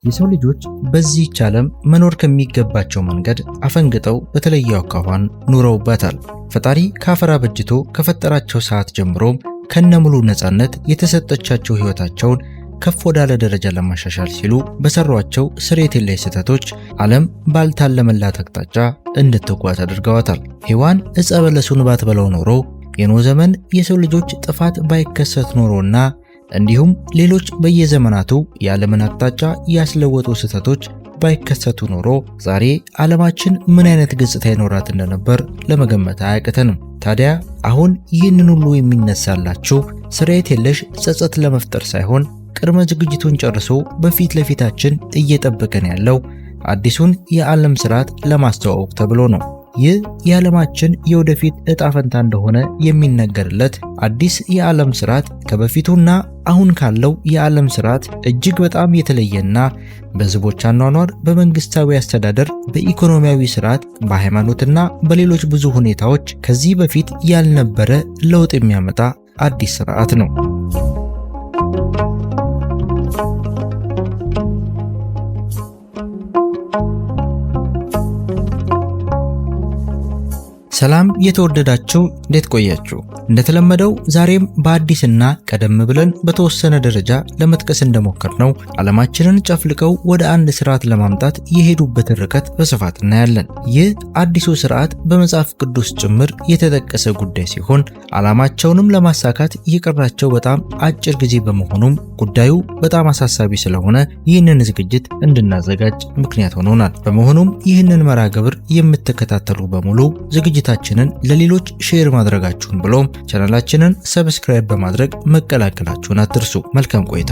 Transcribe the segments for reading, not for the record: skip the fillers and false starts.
የሰው ልጆች በዚህች ዓለም መኖር ከሚገባቸው መንገድ አፈንግጠው በተለየ አኳኋን ኑረውባታል። ፈጣሪ ከአፈር አበጅቶ ከፈጠራቸው ሰዓት ጀምሮም ከነሙሉ ነፃነት የተሰጠቻቸው ሕይወታቸውን ከፍ ወዳለ ደረጃ ለማሻሻል ሲሉ በሰሯቸው ስርየት የለሽ ስህተቶች ዓለም ባልታለመላት አቅጣጫ እንድትጓዝ አድርገዋታል። ሔዋን ዕፀ በለሱን ባትበላው ኖሮ የኖህ ዘመን የሰው ልጆች ጥፋት ባይከሰት ኖሮና እንዲሁም ሌሎች በየዘመናቱ የዓለምን አቅጣጫ ያስለወጡ ስህተቶች ባይከሰቱ ኖሮ ዛሬ ዓለማችን ምን አይነት ገጽታ ይኖራት እንደነበር ለመገመት አያቅተንም። ታዲያ አሁን ይህንን ሁሉ የሚነሳላችሁ ስርየት የለሽ ጸጸት ለመፍጠር ሳይሆን ቅድመ ዝግጅቱን ጨርሶ በፊት ለፊታችን እየጠበቀን ያለው አዲሱን የዓለም ስርዓት ለማስተዋወቅ ተብሎ ነው። ይህ የዓለማችን የወደፊት ዕጣ ፈንታ እንደሆነ የሚነገርለት አዲስ የዓለም ስርዓት ከበፊቱና አሁን ካለው የዓለም ስርዓት እጅግ በጣም የተለየና በሕዝቦች አኗኗር፣ በመንግስታዊ አስተዳደር፣ በኢኮኖሚያዊ ስርዓት፣ በሃይማኖትና በሌሎች ብዙ ሁኔታዎች ከዚህ በፊት ያልነበረ ለውጥ የሚያመጣ አዲስ ስርዓት ነው። ሰላም የተወደዳችሁ እንዴት ቆያችሁ? እንደተለመደው ዛሬም በአዲስና ቀደም ብለን በተወሰነ ደረጃ ለመጥቀስ እንደሞከርነው ዓለማችንን ጨፍልቀው ወደ አንድ ስርዓት ለማምጣት የሄዱበትን ርቀት በስፋት እናያለን። ይህ አዲሱ ስርዓት በመጽሐፍ ቅዱስ ጭምር የተጠቀሰ ጉዳይ ሲሆን ዓላማቸውንም ለማሳካት የቀራቸው በጣም አጭር ጊዜ በመሆኑም ጉዳዩ በጣም አሳሳቢ ስለሆነ ይህንን ዝግጅት እንድናዘጋጅ ምክንያት ሆኖናል። በመሆኑም ይህንን መርሃ ግብር የምትከታተሉ በሙሉ ዝግጅታችንን ለሌሎች ሼር ማድረጋችሁን ብሎም ቻናላችንን ሰብስክራይብ በማድረግ መቀላቀላችሁን አትርሱ። መልካም ቆይታ።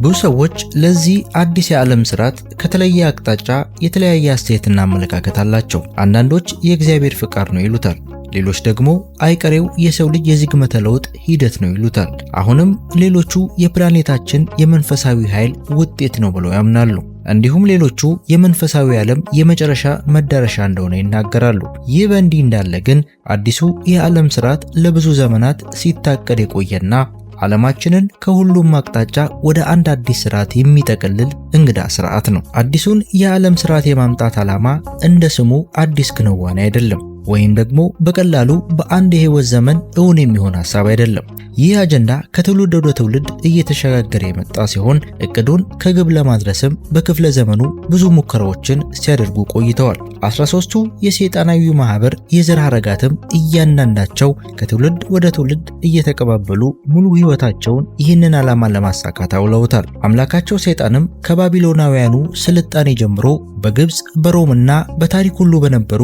ብዙ ሰዎች ለዚህ አዲስ የዓለም ስርዓት ከተለየ አቅጣጫ የተለያየ አስተያየትና አመለካከት አላቸው። አንዳንዶች የእግዚአብሔር ፍቃድ ነው ይሉታል። ሌሎች ደግሞ አይቀሬው የሰው ልጅ የዝግመተ ለውጥ ሂደት ነው ይሉታል። አሁንም ሌሎቹ የፕላኔታችን የመንፈሳዊ ኃይል ውጤት ነው ብለው ያምናሉ። እንዲሁም ሌሎቹ የመንፈሳዊ ዓለም የመጨረሻ መዳረሻ እንደሆነ ይናገራሉ። ይህ በእንዲህ እንዳለ ግን አዲሱ የዓለም ስርዓት ለብዙ ዘመናት ሲታቀድ የቆየና ዓለማችንን ከሁሉም አቅጣጫ ወደ አንድ አዲስ ስርዓት የሚጠቀልል እንግዳ ስርዓት ነው። አዲሱን የዓለም ስርዓት የማምጣት ዓላማ እንደ ስሙ አዲስ ክንዋኔ አይደለም፣ ወይም ደግሞ በቀላሉ በአንድ የህይወት ዘመን እውን የሚሆን ሐሳብ አይደለም። ይህ አጀንዳ ከትውልድ ወደ ትውልድ እየተሸጋገረ የመጣ ሲሆን እቅዱን ከግብ ለማድረስም በክፍለ ዘመኑ ብዙ ሙከራዎችን ሲያደርጉ ቆይተዋል። 13ቱ የሰይጣናዊ ማህበር የዘር ሐረጋትም እያንዳንዳቸው ከትውልድ ወደ ትውልድ እየተቀባበሉ ሙሉ ህይወታቸውን ይህንን ዓላማ ለማሳካት አውለውታል። አምላካቸው ሰይጣንም ከባቢሎናውያኑ ስልጣኔ ጀምሮ በግብጽ በሮምና በታሪክ ሁሉ በነበሩ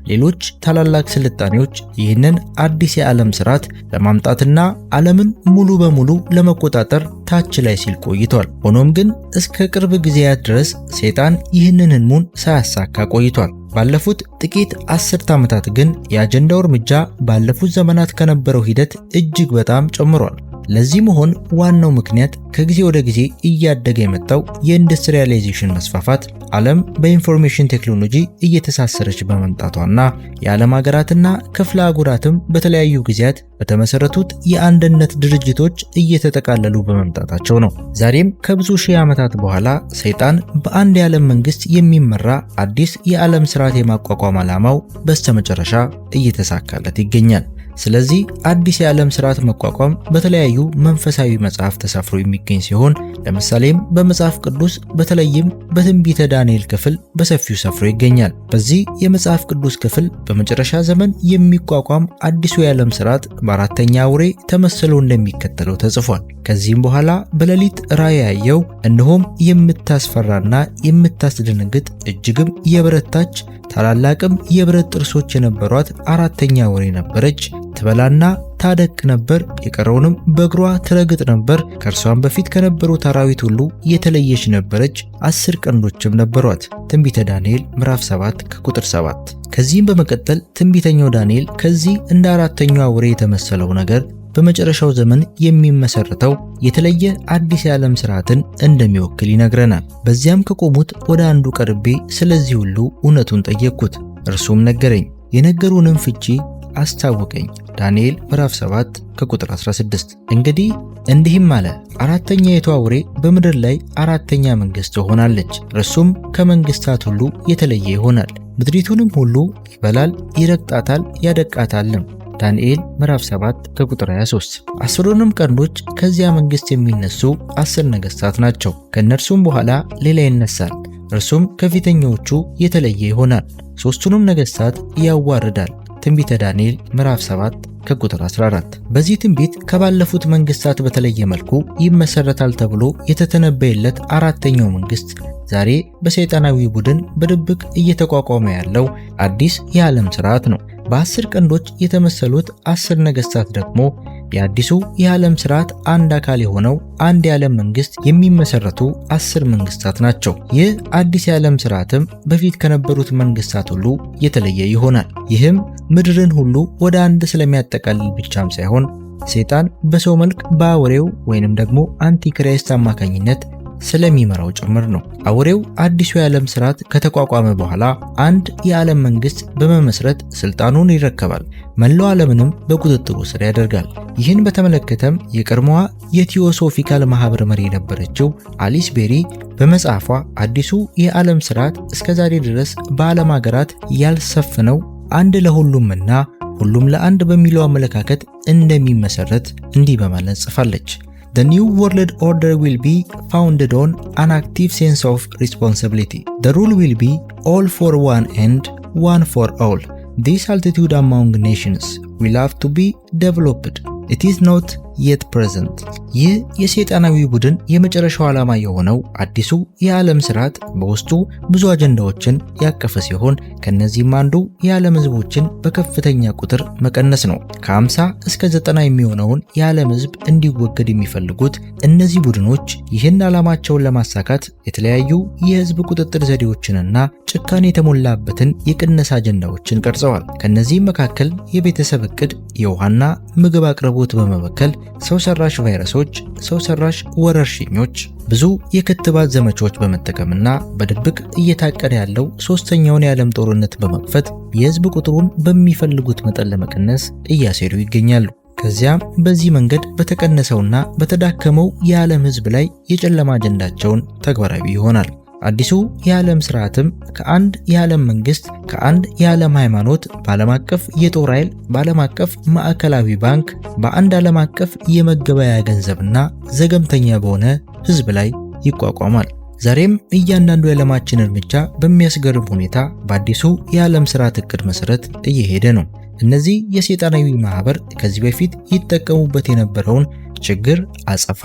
ሌሎች ታላላቅ ስልጣኔዎች ይህንን አዲስ የዓለም ስርዓት ለማምጣትና ዓለምን ሙሉ በሙሉ ለመቆጣጠር ታች ላይ ሲል ቆይቷል። ሆኖም ግን እስከ ቅርብ ጊዜያት ድረስ ሰይጣን ይህንን ህልሙን ሳያሳካ ቆይቷል። ባለፉት ጥቂት አስርት ዓመታት ግን የአጀንዳው እርምጃ ባለፉት ዘመናት ከነበረው ሂደት እጅግ በጣም ጨምሯል። ለዚህ መሆን ዋናው ምክንያት ከጊዜ ወደ ጊዜ እያደገ የመጣው የኢንዱስትሪያላይዜሽን መስፋፋት፣ ዓለም በኢንፎርሜሽን ቴክኖሎጂ እየተሳሰረች በመምጣቷና የዓለም ሀገራትና ክፍለ አህጉራትም በተለያዩ ጊዜያት በተመሰረቱት የአንድነት ድርጅቶች እየተጠቃለሉ በመምጣታቸው ነው። ዛሬም ከብዙ ሺህ ዓመታት በኋላ ሰይጣን በአንድ የዓለም መንግስት የሚመራ አዲስ የዓለም ስርዓት የማቋቋም ዓላማው በስተመጨረሻ እየተሳካለት ይገኛል። ስለዚህ አዲስ የዓለም ስርዓት መቋቋም በተለያዩ መንፈሳዊ መጽሐፍ ተሰፍሮ የሚገኝ ሲሆን ለምሳሌም በመጽሐፍ ቅዱስ በተለይም በትንቢተ ዳንኤል ክፍል በሰፊው ሰፍሮ ይገኛል። በዚህ የመጽሐፍ ቅዱስ ክፍል በመጨረሻ ዘመን የሚቋቋም አዲሱ የዓለም ስርዓት በአራተኛ አውሬ ተመስሎ እንደሚከተለው ተጽፏል። ከዚህም በኋላ በሌሊት ራእይ ያየው፣ እነሆም የምታስፈራና የምታስደነግጥ እጅግም የበረታች ታላላቅም የብረት ጥርሶች የነበሯት አራተኛ አውሬ ነበረች። ትበላና ታደቅ ነበር፣ የቀረውንም በእግሯ ትረግጥ ነበር። ከእርሷም በፊት ከነበሩት አራዊት ሁሉ የተለየች ነበረች፣ 10 ቀንዶችም ነበሯት። ትንቢተ ዳንኤል ምዕራፍ 7 ከቁጥር 7። ከዚህም በመቀጠል ትንቢተኛው ዳንኤል ከዚህ እንደ አራተኛው አውሬ የተመሰለው ነገር በመጨረሻው ዘመን የሚመሰረተው የተለየ አዲስ የዓለም ስርዓትን እንደሚወክል ይነግረናል። በዚያም ከቆሙት ወደ አንዱ ቀርቤ ስለዚህ ሁሉ እውነቱን ጠየቅኩት። እርሱም ነገረኝ፣ የነገሩንም ፍቺ አስታወቀኝ። ዳንኤል ምዕራፍ 7 ከቁጥር 16። እንግዲህ እንዲህም አለ፣ አራተኛይቱ አውሬ በምድር ላይ አራተኛ መንግሥት ትሆናለች፣ እርሱም ከመንግሥታት ሁሉ የተለየ ይሆናል፣ ምድሪቱንም ሁሉ ይበላል፣ ይረግጣታል፣ ያደቃታልም። ዳንኤል ምዕራፍ 7 ከቁጥር 23። 10ሩንም ቀንዶች ከዚያ መንግሥት የሚነሱ 10 ነገሥታት ናቸው። ከእነርሱም በኋላ ሌላ ይነሳል፣ እርሱም ከፊተኞቹ የተለየ ይሆናል፣ ሦስቱንም ነገሥታት ያዋርዳል። ትንቢተ ዳንኤል ምዕራፍ 7 ከቁጥር 14። በዚህ ትንቢት ከባለፉት መንግሥታት በተለየ መልኩ ይመሰረታል ተብሎ የተተነበየለት አራተኛው መንግሥት ዛሬ በሰይጣናዊ ቡድን በድብቅ እየተቋቋመ ያለው አዲስ የዓለም ሥርዓት ነው። በ10 ቀንዶች የተመሰሉት 10 ነገሥታት ደግሞ የአዲሱ የዓለም ሥርዓት አንድ አካል የሆነው አንድ የዓለም መንግሥት የሚመሰረቱ 10 መንግሥታት ናቸው። ይህ አዲስ የዓለም ሥርዓትም በፊት ከነበሩት መንግሥታት ሁሉ የተለየ ይሆናል። ይህም ምድርን ሁሉ ወደ አንድ ስለሚያጠቃልል ብቻም ሳይሆን ሰይጣን በሰው መልክ በአውሬው ወይንም ደግሞ አንቲክራይስት አማካኝነት ስለሚመራው ጭምር ነው። አውሬው አዲሱ የዓለም ሥርዓት ከተቋቋመ በኋላ አንድ የዓለም መንግሥት በመመስረት ስልጣኑን ይረከባል፣ መላው ዓለምንም በቁጥጥሩ ስር ያደርጋል። ይህን በተመለከተም የቀድሞዋ የቲዮሶፊካል ማህበር መሪ የነበረችው አሊስ ቤሪ በመጽሐፏ አዲሱ የዓለም ሥርዓት እስከዛሬ ድረስ በዓለም ሀገራት ያልሰፈነው አንድ ለሁሉምና ሁሉም ለአንድ በሚለው አመለካከት እንደሚመሰረት እንዲህ በማለት ጽፋለች። The new world order will be founded on an active sense of responsibility. The rule will be all for one and one for all. This altitude among nations will have to be developed. It is not yet present. ይህ የሰይጣናዊ ቡድን የመጨረሻው ዓላማ የሆነው አዲሱ የዓለም ሥርዓት በውስጡ ብዙ አጀንዳዎችን ያቀፈ ሲሆን ከነዚህም አንዱ የዓለም ሕዝቦችን በከፍተኛ ቁጥር መቀነስ ነው። ከ50 እስከ 90 የሚሆነውን የዓለም ሕዝብ እንዲወገድ የሚፈልጉት እነዚህ ቡድኖች ይህን ዓላማቸውን ለማሳካት የተለያዩ የሕዝብ ቁጥጥር ዘዴዎችንና ጭካኔ የተሞላበትን የቅነሳ አጀንዳዎችን ቀርጸዋል። ከነዚህም መካከል የቤተሰብ ዕቅድ፣ የውሃና ምግብ አቅርቦት በመበከል ሰው ሰራሽ ቫይረሶች፣ ሰው ሰራሽ ወረርሽኞች፣ ብዙ የክትባት ዘመቻዎች በመጠቀምና በድብቅ እየታቀደ ያለው ሶስተኛውን የዓለም ጦርነት በመክፈት የህዝብ ቁጥሩን በሚፈልጉት መጠን ለመቀነስ እያሴሩ ይገኛሉ። ከዚያም በዚህ መንገድ በተቀነሰውና በተዳከመው የዓለም ህዝብ ላይ የጨለማ አጀንዳቸውን ተግባራዊ ይሆናል። አዲሱ የዓለም ሥርዓትም ከአንድ የዓለም መንግስት፣ ከአንድ የዓለም ሃይማኖት፣ በዓለም አቀፍ የጦር ኃይል፣ በዓለም አቀፍ ማዕከላዊ ባንክ፣ በአንድ ዓለም አቀፍ የመገበያያ ገንዘብና ዘገምተኛ በሆነ ህዝብ ላይ ይቋቋማል። ዛሬም እያንዳንዱ የዓለማችን እርምጃ በሚያስገርም ሁኔታ በአዲሱ የዓለም ሥርዓት እቅድ መሰረት እየሄደ ነው። እነዚህ የሰይጣናዊ ማህበር ከዚህ በፊት ይጠቀሙበት የነበረውን ችግር አጸፋ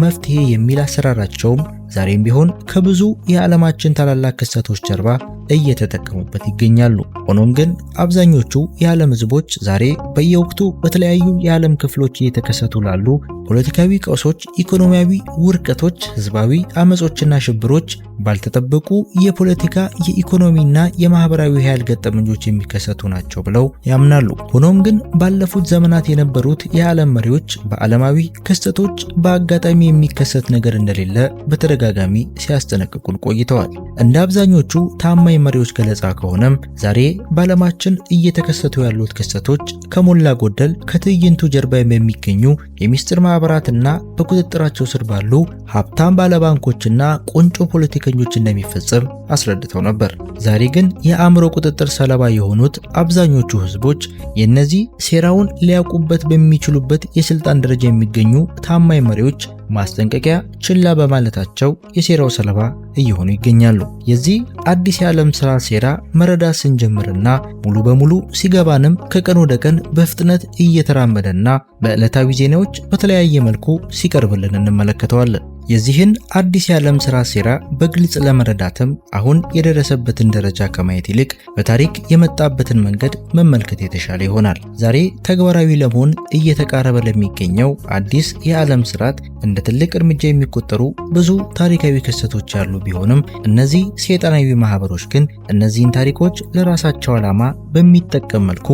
መፍትሄ የሚል አሰራራቸውም ዛሬም ቢሆን ከብዙ የዓለማችን ታላላቅ ክስተቶች ጀርባ እየተጠቀሙበት ይገኛሉ። ሆኖም ግን አብዛኞቹ የዓለም ህዝቦች ዛሬ በየወቅቱ በተለያዩ የዓለም ክፍሎች እየተከሰቱ ላሉ ፖለቲካዊ ቀውሶች፣ ኢኮኖሚያዊ ውድቀቶች፣ ህዝባዊ አመጾችና ሽብሮች፣ ባልተጠበቁ የፖለቲካ የኢኮኖሚና የማህበራዊ ኃይል ገጠመኞች የሚከሰቱ ናቸው ብለው ያምናሉ። ሆኖም ግን ባለፉት ዘመናት የነበሩት የዓለም መሪዎች በዓለማዊ ክስተቶች በአጋጣሚ የሚከሰት ነገር እንደሌለ በተደጋጋሚ ሲያስጠነቅቁን ቆይተዋል። እንደ አብዛኞቹ ታማኝ መሪዎች ገለጻ ከሆነም ዛሬ በዓለማችን እየተከሰቱ ያሉት ክስተቶች ከሞላ ጎደል ከትዕይንቱ ጀርባ የሚገኙ የሚስጥር ማህበራትና በቁጥጥራቸው ስር ባሉ ሀብታም ባለባንኮችና ቁንጮ ፖለቲከኞች እንደሚፈጸም አስረድተው ነበር። ዛሬ ግን የአእምሮ ቁጥጥር ሰለባ የሆኑት አብዛኞቹ ህዝቦች የነዚህ ሴራውን ሊያውቁበት በሚችሉበት የስልጣን ደረጃ የሚገኙ ታማኝ መሪዎች ማስጠንቀቂያ ችላ በማለታቸው የሴራው ሰለባ እየሆኑ ይገኛሉ። የዚህ አዲስ የዓለም ሥርዓት ሴራ መረዳት ስንጀምርና ሙሉ በሙሉ ሲገባንም ከቀን ወደ ቀን በፍጥነት እየተራመደና በዕለታዊ ዜናዎች በተለያየ መልኩ ሲቀርብልን እንመለከተዋለን። የዚህን አዲስ የዓለም ሥርዓት ሴራ በግልጽ ለመረዳትም አሁን የደረሰበትን ደረጃ ከማየት ይልቅ በታሪክ የመጣበትን መንገድ መመልከት የተሻለ ይሆናል። ዛሬ ተግባራዊ ለመሆን እየተቃረበ ለሚገኘው አዲስ የዓለም ሥርዓት እንደ ትልቅ እርምጃ የሚቆጠሩ ብዙ ታሪካዊ ክስተቶች ያሉ ቢሆንም እነዚህ ሰይጣናዊ ማህበሮች ግን እነዚህን ታሪኮች ለራሳቸው ዓላማ በሚጠቀም መልኩ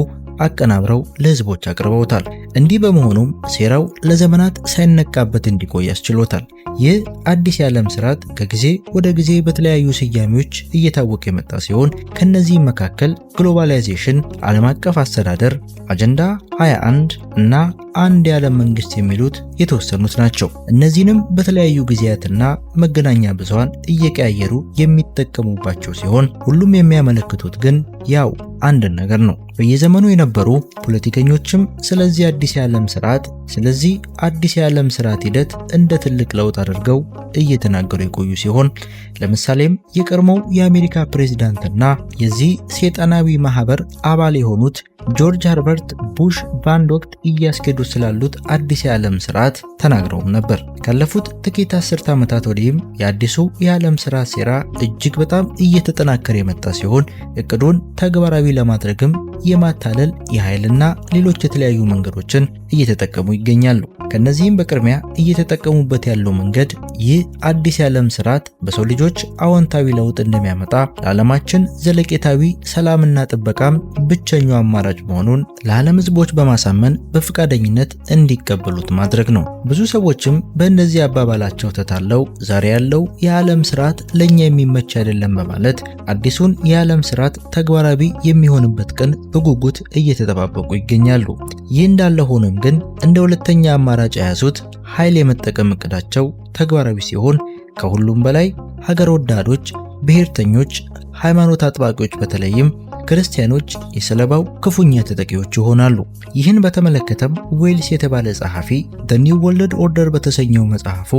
አቀናብረው ለህዝቦች አቅርበውታል። እንዲህ በመሆኑም ሴራው ለዘመናት ሳይነቃበት እንዲቆይ አስችሎታል። ይህ አዲስ የዓለም ስርዓት ከጊዜ ወደ ጊዜ በተለያዩ ስያሜዎች እየታወቀ የመጣ ሲሆን ከነዚህም መካከል ግሎባላይዜሽን፣ ዓለም አቀፍ አስተዳደር፣ አጀንዳ 21 እና አንድ የዓለም መንግስት የሚሉት የተወሰኑት ናቸው። እነዚህንም በተለያዩ ጊዜያትና መገናኛ ብዙሃን እየቀያየሩ የሚጠቀሙባቸው ሲሆን ሁሉም የሚያመለክቱት ግን ያው አንድ ነገር ነው። በየዘመኑ የነበሩ ፖለቲከኞችም ስለዚህ አዲስ የዓለም ስርዓት ሂደት እንደ ትልቅ ለውጥ አድርገው እየተናገሩ የቆዩ ሲሆን ለምሳሌም የቀድሞው የአሜሪካ ፕሬዝዳንትና የዚህ ሰይጣናዊ ማህበር አባል የሆኑት ጆርጅ ሀርበርት ቡሽ በአንድ ወቅት እያስኬዱ ስላሉት አዲስ የዓለም ስርዓት ተናግረውም ነበር። ካለፉት ጥቂት አስርት ዓመታት ወዲህም የአዲሱ የዓለም ስርዓት ሴራ እጅግ በጣም እየተጠናከረ የመጣ ሲሆን እቅዱን ተግባራዊ ለማድረግም የማታለል የኃይልና ሌሎች የተለያዩ መንገዶችን እየተጠቀሙ ይገኛሉ። ከነዚህም በቅድሚያ እየተጠቀሙበት ያለው መንገድ ይህ አዲስ የዓለም ስርዓት በሰው ልጆች አዎንታዊ ለውጥ እንደሚያመጣ ለዓለማችን ዘለቄታዊ ሰላምና ጥበቃም ብቸኛው አማራጭ መሆኑን ለዓለም ሕዝቦች በማሳመን በፈቃደኝነት እንዲቀበሉት ማድረግ ነው። ብዙ ሰዎችም በእነዚህ አባባላቸው ተታለው ዛሬ ያለው የዓለም ስርዓት ለኛ የሚመች አይደለም በማለት አዲሱን የዓለም ስርዓት ተግባራዊ የሚሆንበት ቀን በጉጉት እየተጠባበቁ ይገኛሉ። ይህ እንዳለ ሆኖም ግን እንደ ሁለተኛ አማራጭ የያዙት ኃይል የመጠቀም እቅዳቸው ተግባራዊ ሲሆን ከሁሉም በላይ ሀገር ወዳዶች፣ ብሔርተኞች፣ ሃይማኖት አጥባቂዎች በተለይም ክርስቲያኖች የሰለባው ክፉኛ ተጠቂዎች ይሆናሉ። ይህን በተመለከተም ዌልስ የተባለ ጸሐፊ The New World Order በተሰኘው መጽሐፉ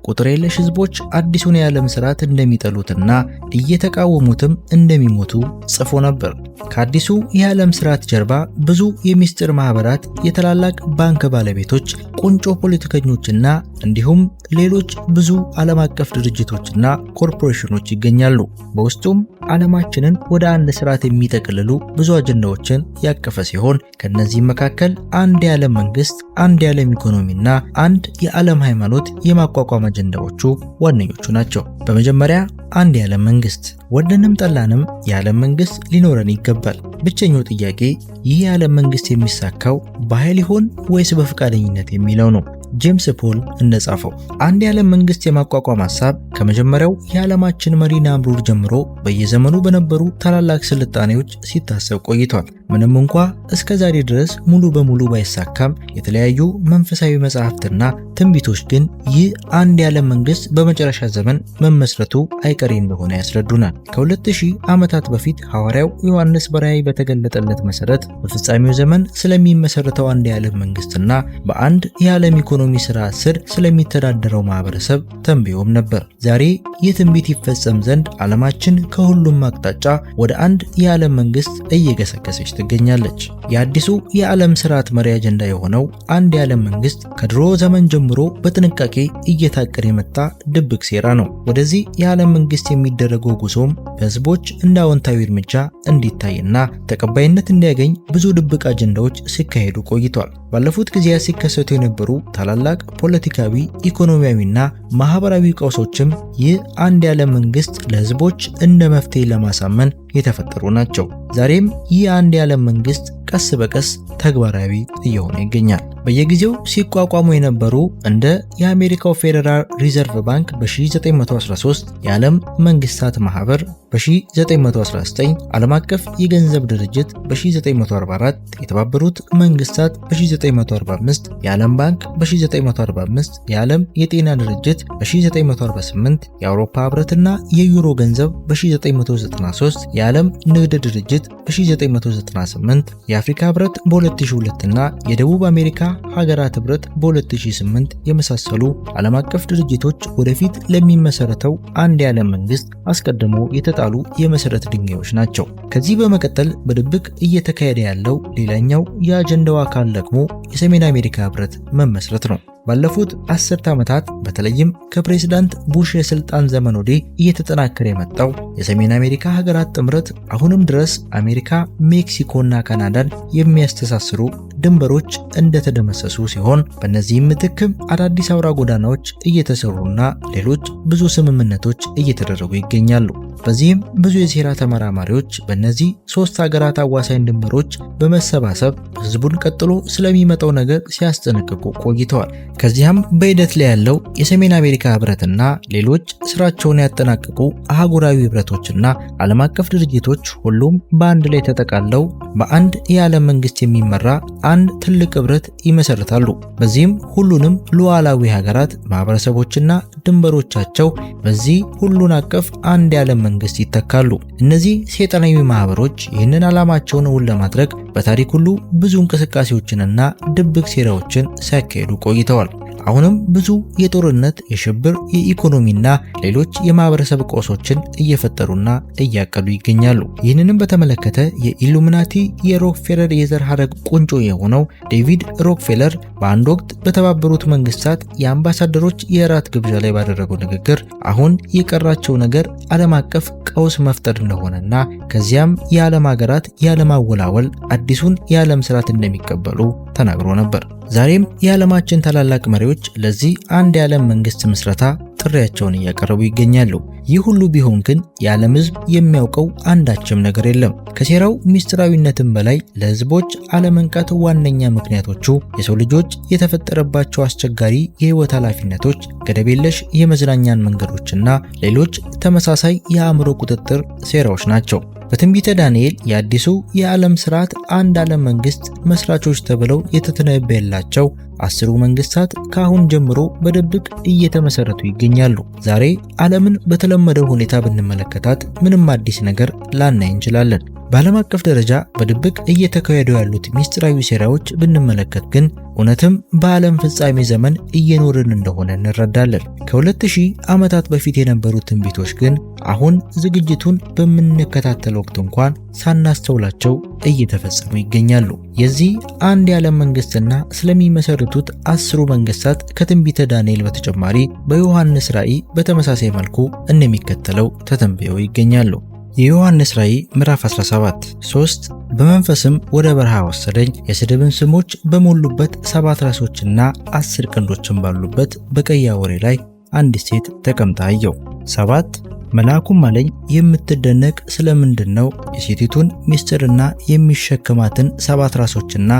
ቁጥር የለሽ ህዝቦች አዲሱን የዓለም ስርዓት እንደሚጠሉትና እየተቃወሙትም እንደሚሞቱ ጽፎ ነበር። ከአዲሱ የዓለም ስርዓት ጀርባ ብዙ የሚስጥር ማህበራት፣ የታላላቅ ባንክ ባለቤቶች፣ ቁንጮ ፖለቲከኞችና እንዲሁም ሌሎች ብዙ ዓለም አቀፍ ድርጅቶችና ኮርፖሬሽኖች ይገኛሉ። በውስጡም ዓለማችንን ወደ አንድ ስርዓት የሚጠቅልሉ ብዙ አጀንዳዎችን ያቀፈ ሲሆን ከነዚህም መካከል አንድ የዓለም መንግስት፣ አንድ የዓለም ኢኮኖሚና አንድ የዓለም ሃይማኖት የማቋቋም አጀንዳዎቹ ዋነኞቹ ናቸው። በመጀመሪያ አንድ የዓለም መንግስት። ወደንም ጠላንም የዓለም መንግስት ሊኖረን ይገባል። ብቸኛው ጥያቄ ይህ የዓለም መንግስት የሚሳካው በኃይል ይሆን ወይስ በፈቃደኝነት የሚለው ነው። ጄምስ ፖል እንደጻፈው አንድ የዓለም መንግስት የማቋቋም ሐሳብ ከመጀመሪያው የዓለማችን መሪ ናምሩድ ጀምሮ በየዘመኑ በነበሩ ታላላቅ ስልጣኔዎች ሲታሰብ ቆይቷል። ምንም እንኳ እስከ ዛሬ ድረስ ሙሉ በሙሉ ባይሳካም የተለያዩ መንፈሳዊ መጻሕፍትና ትንቢቶች ግን ይህ አንድ የዓለም መንግስት በመጨረሻ ዘመን መመስረቱ አይቀሬ እንደሆነ ያስረዱናል። ከ2000 ዓመታት በፊት ሐዋርያው ዮሐንስ በራእይ በተገለጠለት መሰረት በፍጻሜው ዘመን ስለሚመሰረተው አንድ የዓለም መንግስትና በአንድ የዓለም ኢኮኖሚ ስርዓት ስር ስለሚተዳደረው ማህበረሰብ ተንብዮም ነበር። ዛሬ ይህ ትንቢት ይፈጸም ዘንድ ዓለማችን ከሁሉም አቅጣጫ ወደ አንድ የዓለም መንግስት እየገሰገሰች ትገኛለች። የአዲሱ የዓለም ስርዓት መሪ አጀንዳ የሆነው አንድ የዓለም መንግስት ከድሮ ዘመን ጀምሮ በጥንቃቄ እየታቀደ የመጣ ድብቅ ሴራ ነው። ወደዚህ የዓለም መንግስት የሚደረገው ጉዞም በህዝቦች እንደ አዎንታዊ እርምጃ እንዲታይና ተቀባይነት እንዲያገኝ ብዙ ድብቅ አጀንዳዎች ሲካሄዱ ቆይቷል። ባለፉት ጊዜያት ሲከሰቱ የነበሩ ታላላቅ ፖለቲካዊ፣ ኢኮኖሚያዊና ማህበራዊ ቀውሶችም ይህ አንድ የዓለም መንግስት ለህዝቦች እንደ መፍትሄ ለማሳመን የተፈጠሩ ናቸው። ዛሬም ይህ አንድ የዓለም መንግስት ቀስ በቀስ ተግባራዊ እየሆነ ይገኛል። በየጊዜው ሲቋቋሙ የነበሩ እንደ የአሜሪካው ፌዴራል ሪዘርቭ ባንክ በ1913፣ የዓለም መንግስታት ማህበር በ1919፣ ዓለም አቀፍ የገንዘብ ድርጅት በ1944፣ የተባበሩት መንግስታት በ1945፣ የዓለም ባንክ በ1945፣ የዓለም የጤና ድርጅት በ1948፣ የአውሮፓ ህብረትና የዩሮ ገንዘብ በ1993፣ የዓለም ንግድ ድርጅት በ1998፣ የአፍሪካ ህብረት በ2002 እና የደቡብ አሜሪካ ሀገራት ህብረት በ2008 የመሳሰሉ ዓለም አቀፍ ድርጅቶች ወደፊት ለሚመሰረተው አንድ የዓለም መንግስት አስቀድሞ የተጣሉ የመሰረት ድንጋዮች ናቸው። ከዚህ በመቀጠል በድብቅ እየተካሄደ ያለው ሌላኛው የአጀንዳው አካል ደግሞ የሰሜን አሜሪካ ህብረት መመስረት ነው። ባለፉት 10 ዓመታት በተለይም ከፕሬዝዳንት ቡሽ የስልጣን ዘመን ወዲህ እየተጠናከረ የመጣው የሰሜን አሜሪካ ሀገራት ጥምረት አሁንም ድረስ አሜሪካ፣ ሜክሲኮና ካናዳን የሚያስተሳስሩ ድንበሮች እንደተደመሰሱ ሲሆን በእነዚህም ምትክም አዳዲስ አውራ ጎዳናዎች እየተሰሩና ሌሎች ብዙ ስምምነቶች እየተደረጉ ይገኛሉ። በዚህም ብዙ የሴራ ተመራማሪዎች በእነዚህ 3 ሀገራት አዋሳኝ ድንበሮች በመሰባሰብ ህዝቡን ቀጥሎ ስለሚመጣው ነገር ሲያስጠነቅቁ ቆይተዋል። ከዚያም በሂደት ላይ ያለው የሰሜን አሜሪካ ህብረትና ሌሎች ስራቸውን ያጠናቀቁ አህጉራዊ ህብረቶችና ዓለም አቀፍ ድርጅቶች ሁሉም በአንድ ላይ ተጠቃለው በአንድ የዓለም መንግስት የሚመራ አንድ ትልቅ ህብረት ይመሰርታሉ። በዚህም ሁሉንም ሉዓላዊ ሀገራት ማህበረሰቦችና ድንበሮቻቸው በዚህ ሁሉን አቀፍ አንድ የዓለም መንግስት ይተካሉ። እነዚህ ሰይጣናዊ ማህበሮች ይህንን ዓላማቸውን እውን ለማድረግ በታሪክ ሁሉ ብዙ እንቅስቃሴዎችንና ድብቅ ሴራዎችን ሲያካሂዱ ቆይተዋል። አሁንም ብዙ የጦርነት፣ የሽብር፣ የኢኮኖሚና ሌሎች የማህበረሰብ ቀውሶችን እየፈጠሩና እያቀዱ ይገኛሉ። ይህንንም በተመለከተ የኢሉሚናቲ የሮክፌለር የዘር ሐረግ ቁንጮ የሆነው ዴቪድ ሮክፌለር በአንድ ወቅት በተባበሩት መንግስታት የአምባሳደሮች የእራት ግብዣ ላይ ባደረገው ንግግር አሁን የቀራቸው ነገር ዓለም አቀፍ ቀውስ መፍጠር እንደሆነና ከዚያም የዓለም ሀገራት ያለማወላወል አዲሱን የዓለም ስርዓት እንደሚቀበሉ ተናግሮ ነበር። ዛሬም የዓለማችን ታላላቅ መሪዎች ለዚህ አንድ የዓለም መንግስት ምስረታ ጥሪያቸውን እያቀረቡ ይገኛሉ። ይህ ሁሉ ቢሆን ግን የዓለም ህዝብ የሚያውቀው አንዳችም ነገር የለም። ከሴራው ሚስጥራዊነትም በላይ ለህዝቦች አለመንቃት ዋነኛ ምክንያቶቹ የሰው ልጆች የተፈጠረባቸው አስቸጋሪ የህይወት ኃላፊነቶች፣ ገደብ የለሽ የመዝናኛን መንገዶችና ሌሎች ተመሳሳይ የአእምሮ ቁጥጥር ሴራዎች ናቸው። በትንቢተ ዳንኤል የአዲሱ የዓለም ስርዓት አንድ ዓለም መንግስት መስራቾች ተብለው የተተነበየላቸው 10 መንግስታት ከአሁን ጀምሮ በድብቅ እየተመሰረቱ ይገኛሉ። ዛሬ ዓለምን በተለመደው ሁኔታ ብንመለከታት ምንም አዲስ ነገር ላናይ እንችላለን። በዓለም አቀፍ ደረጃ በድብቅ እየተካሄዱ ያሉት ሚስጥራዊ ሴራዎች ብንመለከት ግን እውነትም በዓለም ፍጻሜ ዘመን እየኖርን እንደሆነ እንረዳለን። ከ2000 ዓመታት በፊት የነበሩት ትንቢቶች ግን አሁን ዝግጅቱን በምንከታተል ወቅት እንኳን ሳናስተውላቸው እየተፈጸሙ ይገኛሉ። የዚህ አንድ የዓለም መንግስትና ስለሚመሰርቱት 10 መንግስታት ከትንቢተ ዳንኤል በተጨማሪ በዮሐንስ ራእይ በተመሳሳይ መልኩ እንደሚከተለው ተተንብየው ይገኛሉ። የዮሐንስ ራእይ ምዕራፍ 17 3 በመንፈስም ወደ በረሃ ወሰደኝ፣ የስድብን ስሞች በሞሉበት 7 ራሶችና 10 ቀንዶችን ባሉበት በቀይ አውሬ ላይ አንዲት ሴት ተቀምጣ አየሁ። 7 መልአኩም አለኝ፣ የምትደነቅ ስለምንድን ነው? የሴቲቱን ምስጢርና የሚሸከማትን 7 ራሶችና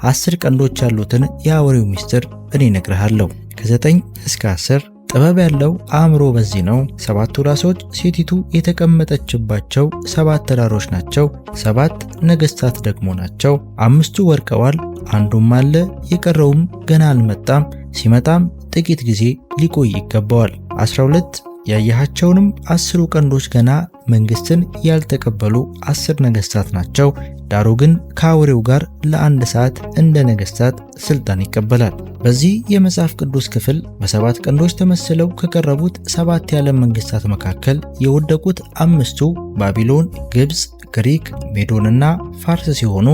10 ቀንዶች ያሉትን የአውሬው ምስጢር እኔ እነግርሃለሁ። ከ9 እስከ 10 ጥበብ ያለው አእምሮ በዚህ ነው። 7ቱ ራሶች ሴቲቱ የተቀመጠችባቸው 7 ተራሮች ናቸው። 7 ነገስታት ደግሞ ናቸው። 5ቱ ወድቀዋል፣ አንዱም አለ፣ የቀረውም ገና አልመጣም። ሲመጣም ጥቂት ጊዜ ሊቆይ ይገባዋል። 12 ያያቸውንም 10ሩ ቀንዶች ገና መንግስትን ያልተቀበሉ 10 ነገስታት ናቸው። ዳሩ ግን ከአውሬው ጋር ለ1 ሰዓት እንደ ነገስታት ስልጣን ይቀበላል። በዚህ የመጽሐፍ ቅዱስ ክፍል በ7 ቀንዶች ተመስለው ከቀረቡት 7 የዓለም መንግስታት መካከል የወደቁት 5ቱ ባቢሎን፣ ግብጽ፣ ግሪክ፣ ሜዶንና ፋርስ ሲሆኑ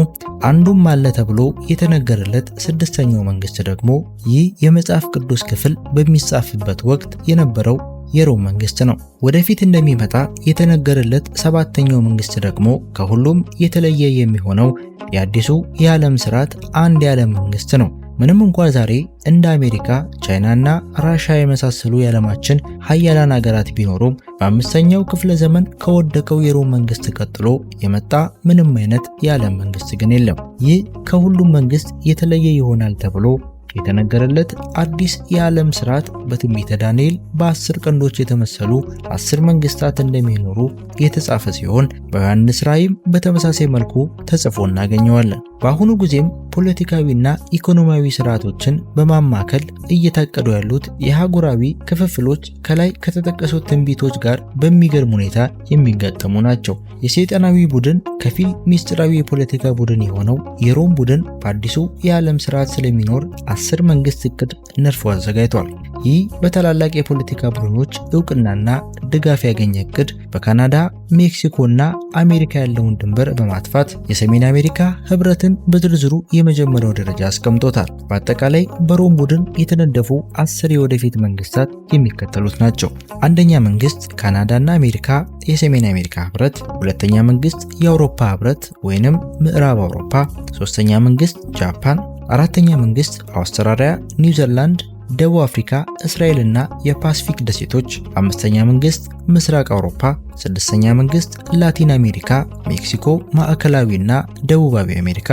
አንዱም አለ ተብሎ የተነገረለት 6ኛው መንግስት ደግሞ ይህ የመጽሐፍ ቅዱስ ክፍል በሚጻፍበት ወቅት የነበረው የሮም መንግስት ነው። ወደፊት እንደሚመጣ የተነገረለት 7ኛው መንግስት ደግሞ ከሁሉም የተለየ የሚሆነው የአዲሱ የዓለም ስርዓት አንድ የዓለም መንግስት ነው። ምንም እንኳን ዛሬ እንደ አሜሪካ፣ ቻይናና ራሽያ የመሳሰሉ የዓለማችን ሀያላን ሀገራት ቢኖሩም በ5ኛው ክፍለ ዘመን ከወደቀው የሮም መንግስት ቀጥሎ የመጣ ምንም አይነት የዓለም መንግስት ግን የለም። ይህ ከሁሉም መንግስት የተለየ ይሆናል ተብሎ የተነገረለት አዲስ የዓለም ስርዓት በትንቢተ ዳንኤል በ10 ቀንዶች የተመሰሉ 10 መንግስታት እንደሚኖሩ የተጻፈ ሲሆን በዮሐንስ ራእይም በተመሳሳይ መልኩ ተጽፎ እናገኘዋለን። በአሁኑ ጊዜም ፖለቲካዊና ኢኮኖሚያዊ ስርዓቶችን በማማከል እየታቀዱ ያሉት የአህጉራዊ ክፍፍሎች ከላይ ከተጠቀሱት ትንቢቶች ጋር በሚገርም ሁኔታ የሚጋጠሙ ናቸው። የሰይጣናዊ ቡድን ከፊል ሚስጥራዊ የፖለቲካ ቡድን የሆነው የሮም ቡድን በአዲሱ የዓለም ስርዓት ስለሚኖር 10 መንግስት እቅድ ነድፎ አዘጋጅቷል። ይህ በታላላቅ የፖለቲካ ቡድኖች እውቅናና ድጋፍ ያገኘ እቅድ በካናዳ፣ ሜክሲኮና አሜሪካ ያለውን ድንበር በማጥፋት የሰሜን አሜሪካ ህብረትን በዝርዝሩ የመጀመሪያው ደረጃ አስቀምጦታል። በአጠቃላይ በሮም ቡድን የተነደፉ 10 የወደፊት መንግስታት የሚከተሉት ናቸው። አንደኛ መንግስት ካናዳና አሜሪካ የሰሜን አሜሪካ ህብረት፣ ሁለተኛ መንግስት የአውሮፓ ህብረት ወይንም ምዕራብ አውሮፓ፣ ሶስተኛ መንግስት ጃፓን፣ አራተኛ መንግስት አውስትራሊያ፣ ኒውዚላንድ፣ ደቡብ አፍሪካ፣ እስራኤልና የፓሲፊክ ደሴቶች፣ አምስተኛ መንግስት ምስራቅ አውሮፓ፣ ስድስተኛ መንግስት ላቲን አሜሪካ፣ ሜክሲኮ፣ ማዕከላዊና ደቡባዊ አሜሪካ፣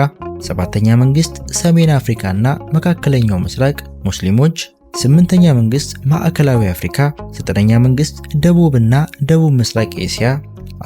ሰባተኛ መንግስት ሰሜን አፍሪካና መካከለኛው ምስራቅ ሙስሊሞች፣ ስምንተኛ መንግስት ማዕከላዊ አፍሪካ፣ ዘጠነኛ መንግስት ደቡብና ደቡብ ምስራቅ ኤስያ፣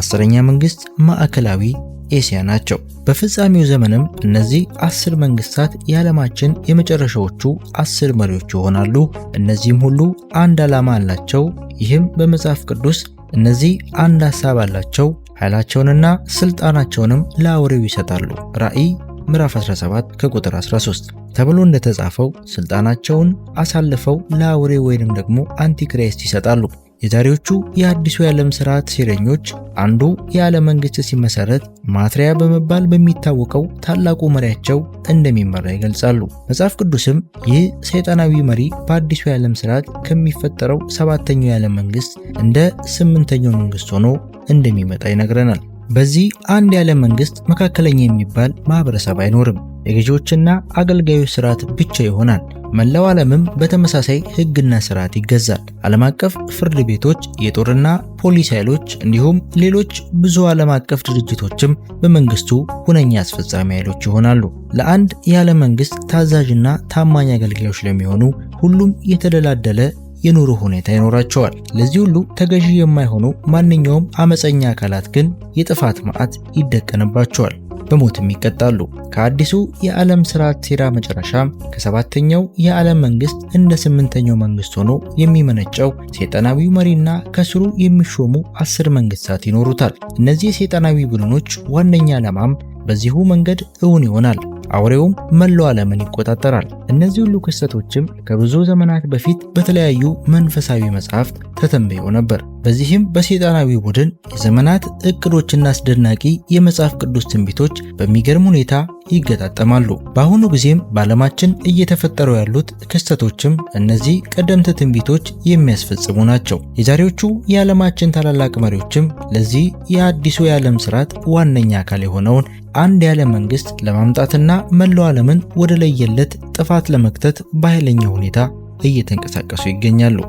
አስረኛ መንግስት ማዕከላዊ ኤስያ ናቸው። በፍጻሜው ዘመንም እነዚህ 10 መንግስታት የዓለማችን የመጨረሻዎቹ 10 መሪዎች ይሆናሉ። እነዚህም ሁሉ አንድ ዓላማ አላቸው። ይህም በመጽሐፍ ቅዱስ እነዚህ አንድ ሐሳብ አላቸው፣ ኃይላቸውንና ስልጣናቸውንም ለአውሬው ይሰጣሉ። ራእይ ምዕራፍ 17 ከቁጥር 13 ተብሎ እንደተጻፈው ስልጣናቸውን አሳልፈው ለአውሬው ወይንም ደግሞ አንቲክራይስት ይሰጣሉ። የዛሬዎቹ የአዲሱ የዓለም ስርዓት ሴረኞች አንዱ የዓለም መንግስት ሲመሰረት ማትሪያ በመባል በሚታወቀው ታላቁ መሪያቸው እንደሚመራ ይገልጻሉ። መጽሐፍ ቅዱስም ይህ ሰይጣናዊ መሪ በአዲሱ የዓለም ስርዓት ከሚፈጠረው 7ኛው የዓለም መንግስት እንደ 8ኛው መንግስት ሆኖ እንደሚመጣ ይነግረናል። በዚህ አንድ የዓለም መንግስት መካከለኛ የሚባል ማህበረሰብ አይኖርም። የገዢዎችና አገልጋዮች ስርዓት ብቻ ይሆናል። መላው ዓለምም በተመሳሳይ ህግና ስርዓት ይገዛል። ዓለም አቀፍ ፍርድ ቤቶች፣ የጦርና ፖሊስ ኃይሎች እንዲሁም ሌሎች ብዙ ዓለም አቀፍ ድርጅቶችም በመንግስቱ ሁነኛ አስፈጻሚ ኃይሎች ይሆናሉ። ለአንድ የዓለም መንግስት ታዛዥና ታማኝ አገልጋዮች ለሚሆኑ ሁሉም የተደላደለ የኑሮ ሁኔታ ይኖራቸዋል። ለዚህ ሁሉ ተገዢ የማይሆኑ ማንኛውም አመፀኛ አካላት ግን የጥፋት መዓት ይደቀንባቸዋል፣ በሞትም ይቀጣሉ። ከአዲሱ የዓለም ስርዓት ሴራ መጨረሻም ከ7ኛው የዓለም መንግስት እንደ 8ኛው መንግስት ሆኖ የሚመነጨው ሰይጣናዊ መሪና ከስሩ የሚሾሙ 10 መንግስታት ይኖሩታል። እነዚህ የሰይጣናዊ ቡድኖች ዋነኛ ዓላማም በዚሁ መንገድ እውን ይሆናል። አውሬውም መላው ዓለምን ይቆጣጠራል። እነዚህ ሁሉ ክስተቶችም ከብዙ ዘመናት በፊት በተለያዩ መንፈሳዊ መጻሕፍት ተተንብየው ነበር። በዚህም በሰይጣናዊ ቡድን የዘመናት እቅዶችና አስደናቂ የመጽሐፍ ቅዱስ ትንቢቶች በሚገርም ሁኔታ ይገጣጠማሉ። በአሁኑ ጊዜም በዓለማችን እየተፈጠሩ ያሉት ክስተቶችም እነዚህ ቀደምት ትንቢቶች የሚያስፈጽሙ ናቸው። የዛሬዎቹ የዓለማችን ታላላቅ መሪዎችም ለዚህ የአዲሱ የዓለም ስርዓት ዋነኛ አካል የሆነውን አንድ የዓለም መንግስት ለማምጣትና መላው ዓለምን ወደ ለየለት ጥፋት ለመክተት በኃይለኛ ሁኔታ እየተንቀሳቀሱ ይገኛሉ።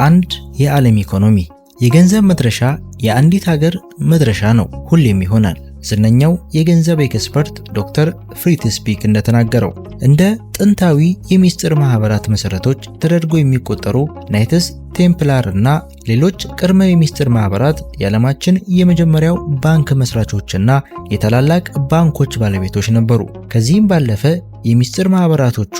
አንድ የዓለም ኢኮኖሚ የገንዘብ መድረሻ የአንዲት ሀገር መድረሻ ነው፣ ሁሌም ይሆናል። ዝነኛው የገንዘብ ኤክስፐርት ዶክተር ፍሪትስ ፒክ እንደተናገረው እንደ ጥንታዊ የሚስጥር ማህበራት መሰረቶች ተደርጎ የሚቆጠሩ ናይትስ ቴምፕላር እና ሌሎች ቅድመ የሚስጥር ማህበራት የዓለማችን የመጀመሪያው ባንክ መስራቾችና የታላላቅ ባንኮች ባለቤቶች ነበሩ። ከዚህም ባለፈ የሚስጥር ማህበራቶቹ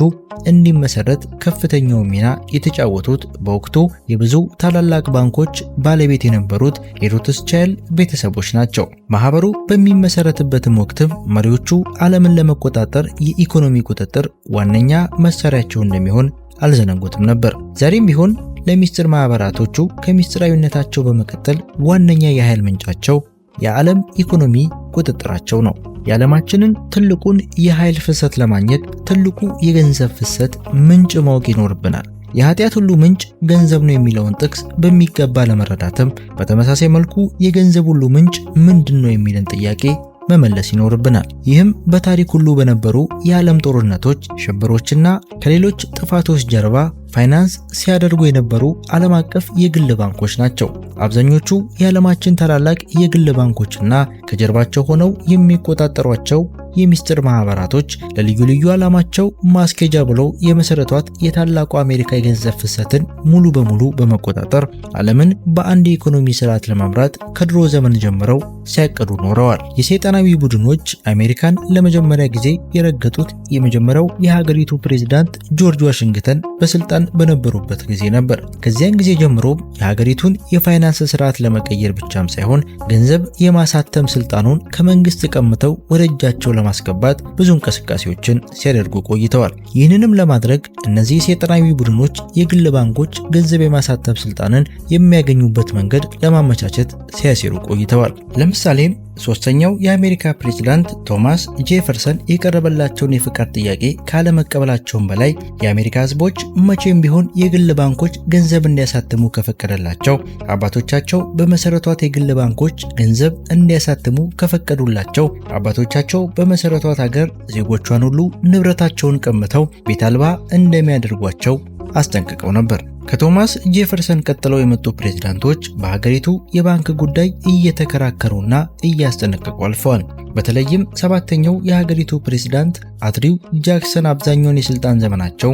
እንዲመሰረት ከፍተኛው ሚና የተጫወቱት በወቅቱ የብዙ ታላላቅ ባንኮች ባለቤት የነበሩት የሮትስቻይልድ ቤተሰቦች ናቸው። ማህበሩ በሚመሰረትበትም ወቅትም መሪዎቹ ዓለምን ለመቆጣጠር የኢኮኖሚ ቁጥጥር ዋነኛ መሳሪያቸው እንደሚሆን አልዘነጉትም ነበር። ዛሬም ቢሆን ለሚስጥር ማህበራቶቹ ከሚስጥራዊነታቸው በመቀጠል ዋነኛ የኃይል ምንጫቸው የዓለም ኢኮኖሚ ቁጥጥራቸው ነው። የዓለማችንን ትልቁን የኃይል ፍሰት ለማግኘት ትልቁ የገንዘብ ፍሰት ምንጭ ማወቅ ይኖርብናል። የኃጢአት ሁሉ ምንጭ ገንዘብ ነው የሚለውን ጥቅስ በሚገባ ለመረዳትም በተመሳሳይ መልኩ የገንዘብ ሁሉ ምንጭ ምንድነው የሚልን ጥያቄ መመለስ ይኖርብናል። ይህም በታሪክ ሁሉ በነበሩ የዓለም ጦርነቶች፣ ሽብሮችና ከሌሎች ጥፋቶች ጀርባ ፋይናንስ ሲያደርጉ የነበሩ ዓለም አቀፍ የግል ባንኮች ናቸው። አብዛኞቹ የዓለማችን ታላላቅ የግል ባንኮችና ከጀርባቸው ሆነው የሚቆጣጠሯቸው የሚስጥር ማህበራቶች ለልዩ ልዩ ዓላማቸው ማስኬጃ ብለው የመሰረቷት የታላቁ አሜሪካ የገንዘብ ፍሰትን ሙሉ በሙሉ በመቆጣጠር ዓለምን በአንድ የኢኮኖሚ ስርዓት ለመምራት ከድሮ ዘመን ጀምረው ሲያቀዱ ኖረዋል። የሰይጣናዊ ቡድኖች አሜሪካን ለመጀመሪያ ጊዜ የረገጡት የመጀመሪያው የሀገሪቱ ፕሬዝዳንት ጆርጅ ዋሽንግተን በስልጣን በነበሩበት ጊዜ ነበር። ከዚያን ጊዜ ጀምሮ የሀገሪቱን የፋይናንስ ስርዓት ለመቀየር ብቻም ሳይሆን ገንዘብ የማሳተም ስልጣኑን ከመንግስት ቀምተው ወደ እጃቸው ለማስገባት ብዙ እንቅስቃሴዎችን ሲያደርጉ ቆይተዋል። ይህንንም ለማድረግ እነዚህ ሰይጣናዊ ቡድኖች የግል ባንኮች ገንዘብ የማሳተም ስልጣንን የሚያገኙበት መንገድ ለማመቻቸት ሲያሴሩ ቆይተዋል። ለምሳሌም ሶስተኛው የአሜሪካ ፕሬዝዳንት ቶማስ ጄፈርሰን የቀረበላቸውን የፍቃድ ጥያቄ ካለመቀበላቸውም በላይ የአሜሪካ ሕዝቦች መቼም ቢሆን የግል ባንኮች ገንዘብ እንዲያሳትሙ ከፈቀደላቸው፣ አባቶቻቸው በመሰረቷት የግል ባንኮች ገንዘብ እንዲያሳትሙ ከፈቀዱላቸው፣ አባቶቻቸው በመሰረቷት ሀገር ዜጎቿን ሁሉ ንብረታቸውን ቀምተው ቤት አልባ እንደሚያደርጓቸው አስጠንቅቀው ነበር። ከቶማስ ጄፈርሰን ቀጥለው የመጡ ፕሬዝዳንቶች በሀገሪቱ የባንክ ጉዳይ እየተከራከሩና እያስጠነቀቁ አልፈዋል። በተለይም ሰባተኛው የሀገሪቱ ፕሬዝዳንት አንድሪው ጃክሰን አብዛኛውን የስልጣን ዘመናቸው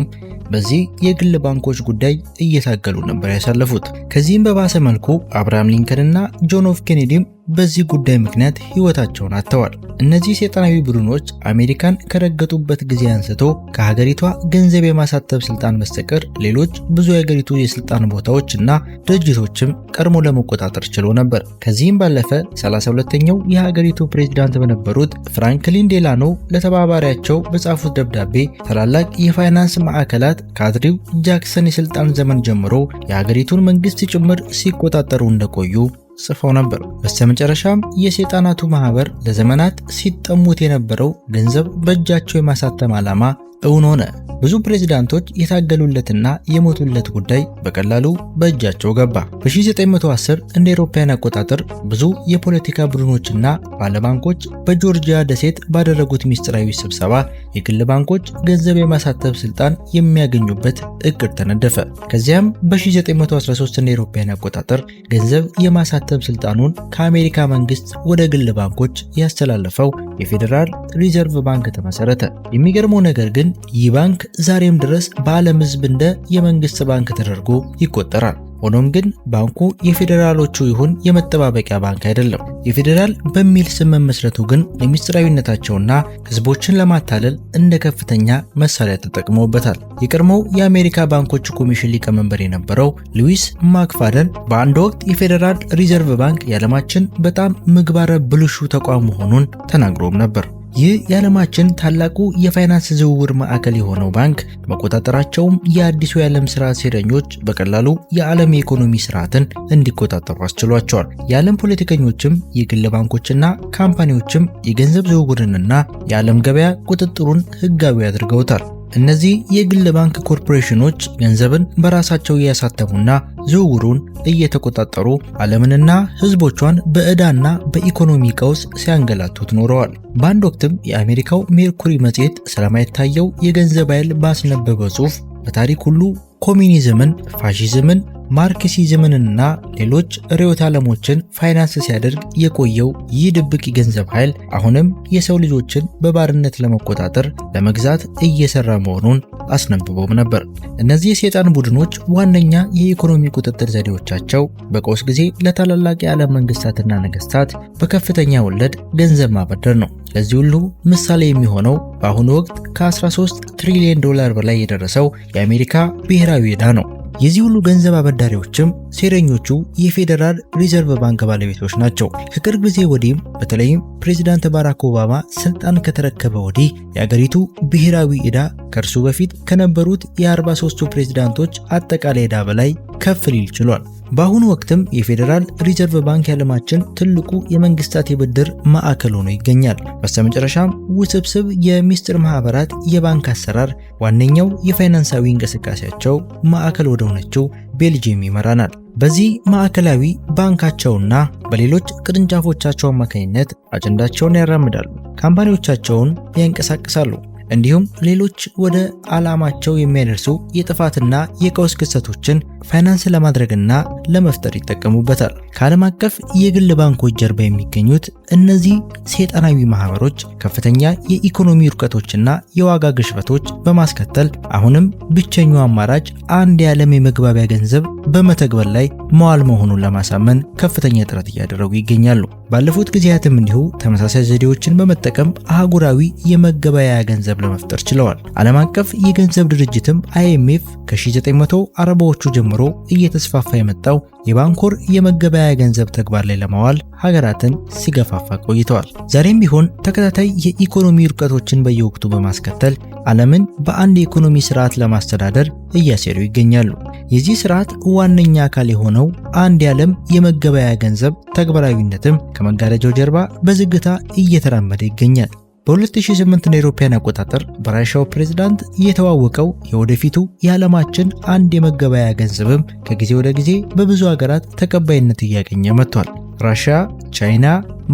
በዚህ የግል ባንኮች ጉዳይ እየታገሉ ነበር ያሳለፉት። ከዚህም በባሰ መልኩ አብርሃም ሊንከንና ጆን ኤፍ ኬኔዲም በዚህ ጉዳይ ምክንያት ህይወታቸውን አጥተዋል። እነዚህ ሰይጣናዊ ቡድኖች አሜሪካን ከረገጡበት ጊዜ አንስቶ ከሀገሪቷ ገንዘብ የማሳተም ስልጣን በስተቀር ሌሎች ብዙ የሀገሪቱ የስልጣን ቦታዎች እና ድርጅቶችም ቀድሞ ለመቆጣጠር ችሎ ነበር። ከዚህም ባለፈ 32ኛው የሀገሪቱ ፕሬዝዳንት በነበሩት ፍራንክሊን ዴላኖ ለተባባሪያቸው በጻፉት ደብዳቤ ታላላቅ የፋይናንስ ማዕከላት ከአንድሪው ጃክሰን የስልጣን ዘመን ጀምሮ የሀገሪቱን መንግስት ጭምር ሲቆጣጠሩ እንደቆዩ ጽፈው ነበር። በስተመጨረሻም የሰይጣናቱ ማህበር ለዘመናት ሲጠሙት የነበረው ገንዘብ በእጃቸው የማሳተም ዓላማ እውን ሆነ። ብዙ ፕሬዝዳንቶች የታገሉለትና የሞቱለት ጉዳይ በቀላሉ በእጃቸው ገባ። በ1910 እንደ አውሮፓውያን አቆጣጠር ብዙ የፖለቲካ ቡድኖችና ባለባንኮች በጆርጂያ ደሴት ባደረጉት ሚስጥራዊ ስብሰባ የግል ባንኮች ገንዘብ የማሳተም ስልጣን የሚያገኙበት እቅድ ተነደፈ። ከዚያም በ1913 እንደ አውሮፓውያን አቆጣጠር ገንዘብ የማሳተም ስልጣኑን ከአሜሪካ መንግስት ወደ ግል ባንኮች ያስተላለፈው የፌዴራል ሪዘርቭ ባንክ ተመሰረተ። የሚገርመው ነገር ግን ይህ ባንክ ዛሬም ድረስ በዓለም ሕዝብ እንደ የመንግስት ባንክ ተደርጎ ይቆጠራል። ሆኖም ግን ባንኩ የፌዴራሎቹ ይሁን የመጠባበቂያ ባንክ አይደለም። የፌዴራል በሚል ስም መመስረቱ ግን ለሚስጥራዊነታቸውና ህዝቦችን ለማታለል እንደ ከፍተኛ መሳሪያ ተጠቅመውበታል። የቀድሞው የአሜሪካ ባንኮች ኮሚሽን ሊቀመንበር የነበረው ሉዊስ ማክፋደን በአንድ ወቅት የፌዴራል ሪዘርቭ ባንክ የዓለማችን በጣም ምግባረ ብልሹ ተቋም መሆኑን ተናግሮም ነበር። ይህ የዓለማችን ታላቁ የፋይናንስ ዝውውር ማዕከል የሆነው ባንክ መቆጣጠራቸውም የአዲሱ የዓለም ስርዓት ሴረኞች በቀላሉ የዓለም የኢኮኖሚ ስርዓትን እንዲቆጣጠሩ አስችሏቸዋል። የዓለም ፖለቲከኞችም የግል ባንኮችና ካምፓኒዎችም የገንዘብ ዝውውርንና የዓለም ገበያ ቁጥጥሩን ህጋዊ አድርገውታል። እነዚህ የግል ባንክ ኮርፖሬሽኖች ገንዘብን በራሳቸው እያሳተሙና ዝውውሩን እየተቆጣጠሩ ዓለምንና ህዝቦቿን በዕዳና በኢኮኖሚ ቀውስ ሲያንገላቱት ኖረዋል። በአንድ ወቅትም የአሜሪካው ሜርኩሪ መጽሔት ስለማይታየው የገንዘብ ኃይል ባስነበበው ጽሑፍ በታሪክ ሁሉ ኮሚኒዝምን፣ ፋሺዝምን፣ ማርክሲዝምንና ሌሎች ርዕዮተ ዓለሞችን ፋይናንስ ሲያደርግ የቆየው ይህ ድብቅ የገንዘብ ኃይል አሁንም የሰው ልጆችን በባርነት ለመቆጣጠር ለመግዛት እየሰራ መሆኑን አስነብቦም ነበር። እነዚህ የሰይጣን ቡድኖች ዋነኛ የኢኮኖሚ ቁጥጥር ዘዴዎቻቸው በቀውስ ጊዜ ለታላላቅ የዓለም መንግስታትና ነገስታት በከፍተኛ ወለድ ገንዘብ ማበደር ነው። ለዚህ ሁሉ ምሳሌ የሚሆነው በአሁኑ ወቅት ከ13 ትሪሊዮን ዶላር በላይ የደረሰው የአሜሪካ ብሔራዊ ዕዳ ነው። የዚህ ሁሉ ገንዘብ አበዳሪዎችም ሴረኞቹ የፌዴራል ሪዘርቭ ባንክ ባለቤቶች ናቸው። ከቅርብ ጊዜ ወዲህም በተለይም ፕሬዝዳንት ባራክ ኦባማ ስልጣን ከተረከበ ወዲህ የአገሪቱ ብሔራዊ ዕዳ ከእርሱ በፊት ከነበሩት የ43ቱ ፕሬዝዳንቶች አጠቃላይ ዕዳ በላይ ከፍ ሊል ችሏል። በአሁኑ ወቅትም የፌዴራል ሪዘርቭ ባንክ የዓለማችን ትልቁ የመንግስታት የብድር ማዕከል ሆኖ ይገኛል። በስተመጨረሻም ውስብስብ የሚስጥር ማህበራት የባንክ አሰራር ዋነኛው የፋይናንሳዊ እንቅስቃሴያቸው ማዕከል ወደ ሆነችው ቤልጂየም ይመራናል። በዚህ ማዕከላዊ ባንካቸውና በሌሎች ቅርንጫፎቻቸው አማካኝነት አጀንዳቸውን ያራምዳሉ፣ ካምፓኒዎቻቸውን ያንቀሳቅሳሉ፣ እንዲሁም ሌሎች ወደ ዓላማቸው የሚያደርሱ የጥፋትና የቀውስ ክስተቶችን ፋይናንስ ለማድረግና ለመፍጠር ይጠቀሙበታል። ከዓለም አቀፍ የግል ባንኮች ጀርባ የሚገኙት እነዚህ ሰይጣናዊ ማህበሮች ከፍተኛ የኢኮኖሚ ውድቀቶችና የዋጋ ግሽበቶች በማስከተል አሁንም ብቸኛው አማራጭ አንድ የዓለም የመግባቢያ ገንዘብ በመተግበር ላይ መዋል መሆኑን ለማሳመን ከፍተኛ ጥረት እያደረጉ ይገኛሉ። ባለፉት ጊዜያትም እንዲሁ ተመሳሳይ ዘዴዎችን በመጠቀም አህጉራዊ የመገበያያ ገንዘብ ለመፍጠር ችለዋል። ዓለም አቀፍ የገንዘብ ድርጅትም IMF ከ1940ዎቹ ጀምሮ እየተስፋፋ የመጣው በሚጠራው የባንኮር የመገበያያ ገንዘብ ተግባር ላይ ለማዋል ሀገራትን ሲገፋፋ ቆይተዋል። ዛሬም ቢሆን ተከታታይ የኢኮኖሚ ውድቀቶችን በየወቅቱ በማስከተል ዓለምን በአንድ የኢኮኖሚ ስርዓት ለማስተዳደር እያሴሩ ይገኛሉ። የዚህ ስርዓት ዋነኛ አካል የሆነው አንድ የዓለም የመገበያያ ገንዘብ ተግባራዊነትም ከመጋረጃው ጀርባ በዝግታ እየተራመደ ይገኛል። በ2008 እንደ አውሮፓውያን አቆጣጠር በራሻው ፕሬዝዳንት የተዋወቀው የወደፊቱ የዓለማችን አንድ የመገበያያ ገንዘብም ከጊዜ ወደ ጊዜ በብዙ ሀገራት ተቀባይነት እያገኘ መጥቷል። ራሽያ፣ ቻይና፣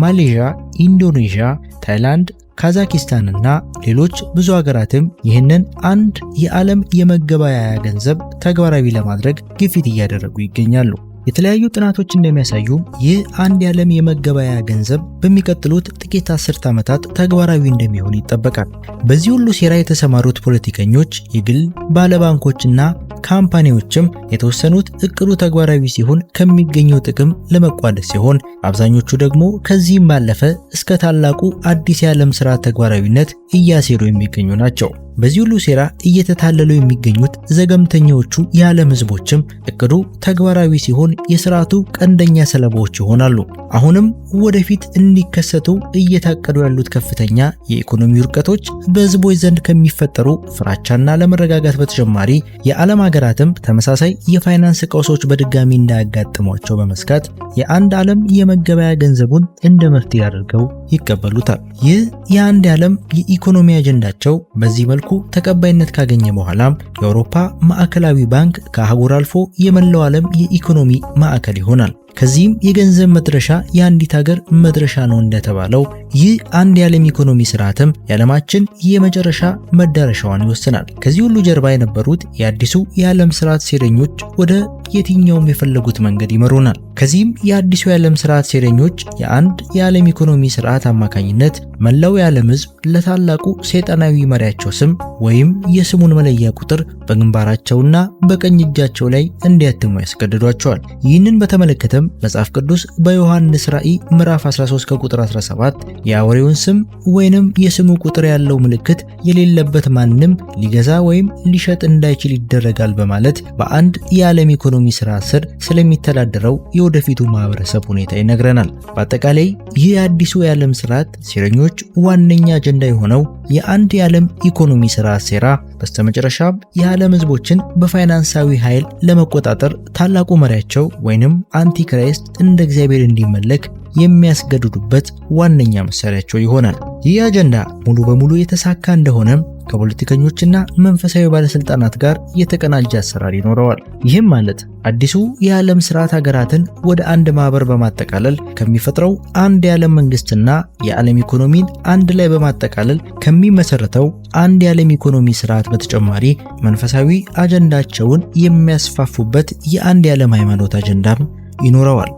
ማሌዥያ፣ ኢንዶኔዥያ፣ ታይላንድ፣ ካዛኪስታን እና ሌሎች ብዙ ሀገራትም ይህንን አንድ የዓለም የመገበያያ ገንዘብ ተግባራዊ ለማድረግ ግፊት እያደረጉ ይገኛሉ። የተለያዩ ጥናቶች እንደሚያሳዩ ይህ አንድ የዓለም የመገበያያ ገንዘብ በሚቀጥሉት ጥቂት አስርት ዓመታት ተግባራዊ እንደሚሆን ይጠበቃል። በዚህ ሁሉ ሴራ የተሰማሩት ፖለቲከኞች፣ የግል ባለባንኮችና ካምፓኒዎችም የተወሰኑት እቅዱ ተግባራዊ ሲሆን ከሚገኘው ጥቅም ለመቋደስ ሲሆን፣ አብዛኞቹ ደግሞ ከዚህም ባለፈ እስከ ታላቁ አዲስ የዓለም ስርዓት ተግባራዊነት እያሴሩ የሚገኙ ናቸው። በዚህ ሁሉ ሴራ እየተታለሉ የሚገኙት ዘገምተኛዎቹ የዓለም ህዝቦችም እቅዱ ተግባራዊ ሲሆን የስርዓቱ ቀንደኛ ሰለባዎች ይሆናሉ። አሁንም ወደፊት እንዲከሰቱ እየታቀዱ ያሉት ከፍተኛ የኢኮኖሚ ውድቀቶች በህዝቦች ዘንድ ከሚፈጠሩ ፍራቻና ለመረጋጋት በተጨማሪ የዓለም ሀገራትም ተመሳሳይ የፋይናንስ ቀውሶች በድጋሚ እንዳያጋጥሟቸው በመስጋት የአንድ ዓለም የመገበያያ ገንዘቡን እንደ መፍትሄ አድርገው ይቀበሉታል። ይህ የአንድ ዓለም የኢኮኖሚ አጀንዳቸው በዚህ መልኩ ተቀባይነት ካገኘ በኋላም የአውሮፓ ማዕከላዊ ባንክ ከአህጉር አልፎ የመላው ዓለም የኢኮኖሚ ማዕከል ይሆናል። ከዚህም የገንዘብ መድረሻ የአንዲት ሀገር መድረሻ ነው እንደተባለው ይህ አንድ የዓለም ኢኮኖሚ ስርዓትም የዓለማችን የመጨረሻ መዳረሻዋን ይወስናል። ከዚህ ሁሉ ጀርባ የነበሩት የአዲሱ የዓለም ስርዓት ሴረኞች ወደ የትኛውም የፈለጉት መንገድ ይመሩናል። ከዚህም የአዲሱ የዓለም ስርዓት ሴረኞች የአንድ የዓለም ኢኮኖሚ ስርዓት አማካኝነት መላው የዓለም ህዝብ ለታላቁ ሰይጣናዊ መሪያቸው ስም ወይም የስሙን መለያ ቁጥር በግንባራቸውና በቀኝ እጃቸው ላይ እንዲያትሙ ያስገድዷቸዋል። ይህንን በተመለከተ መጽሐፍ ቅዱስ በዮሐንስ ራእይ ምዕራፍ 13 ከቁጥር 17 የአውሬውን ስም ወይንም የስሙ ቁጥር ያለው ምልክት የሌለበት ማንም ሊገዛ ወይም ሊሸጥ እንዳይችል ይደረጋል በማለት በአንድ የዓለም ኢኮኖሚ ስርዓት ስር ስለሚተዳደረው የወደፊቱ ማህበረሰብ ሁኔታ ይነግረናል። በአጠቃላይ ይህ የአዲሱ የዓለም ስርዓት ሴረኞች ዋነኛ አጀንዳ የሆነው የአንድ የዓለም ኢኮኖሚ ስርዓት ሴራ በስተመጨረሻም የዓለም ህዝቦችን በፋይናንሳዊ ኃይል ለመቆጣጠር ታላቁ መሪያቸው ወይንም አንቲክራይስት እንደ እግዚአብሔር እንዲመለክ የሚያስገድዱበት ዋነኛ መሳሪያቸው ይሆናል። ይህ አጀንዳ ሙሉ በሙሉ የተሳካ እንደሆነም ከፖለቲከኞችና መንፈሳዊ ባለስልጣናት ጋር የተቀናጀ አሰራር ይኖረዋል። ይህም ማለት አዲሱ የዓለም ስርዓት ሀገራትን ወደ አንድ ማህበር በማጠቃለል ከሚፈጥረው አንድ የዓለም መንግስትና የዓለም ኢኮኖሚን አንድ ላይ በማጠቃለል ከሚመሰረተው አንድ የዓለም ኢኮኖሚ ስርዓት በተጨማሪ መንፈሳዊ አጀንዳቸውን የሚያስፋፉበት የአንድ የዓለም ሃይማኖት አጀንዳም ይኖረዋል።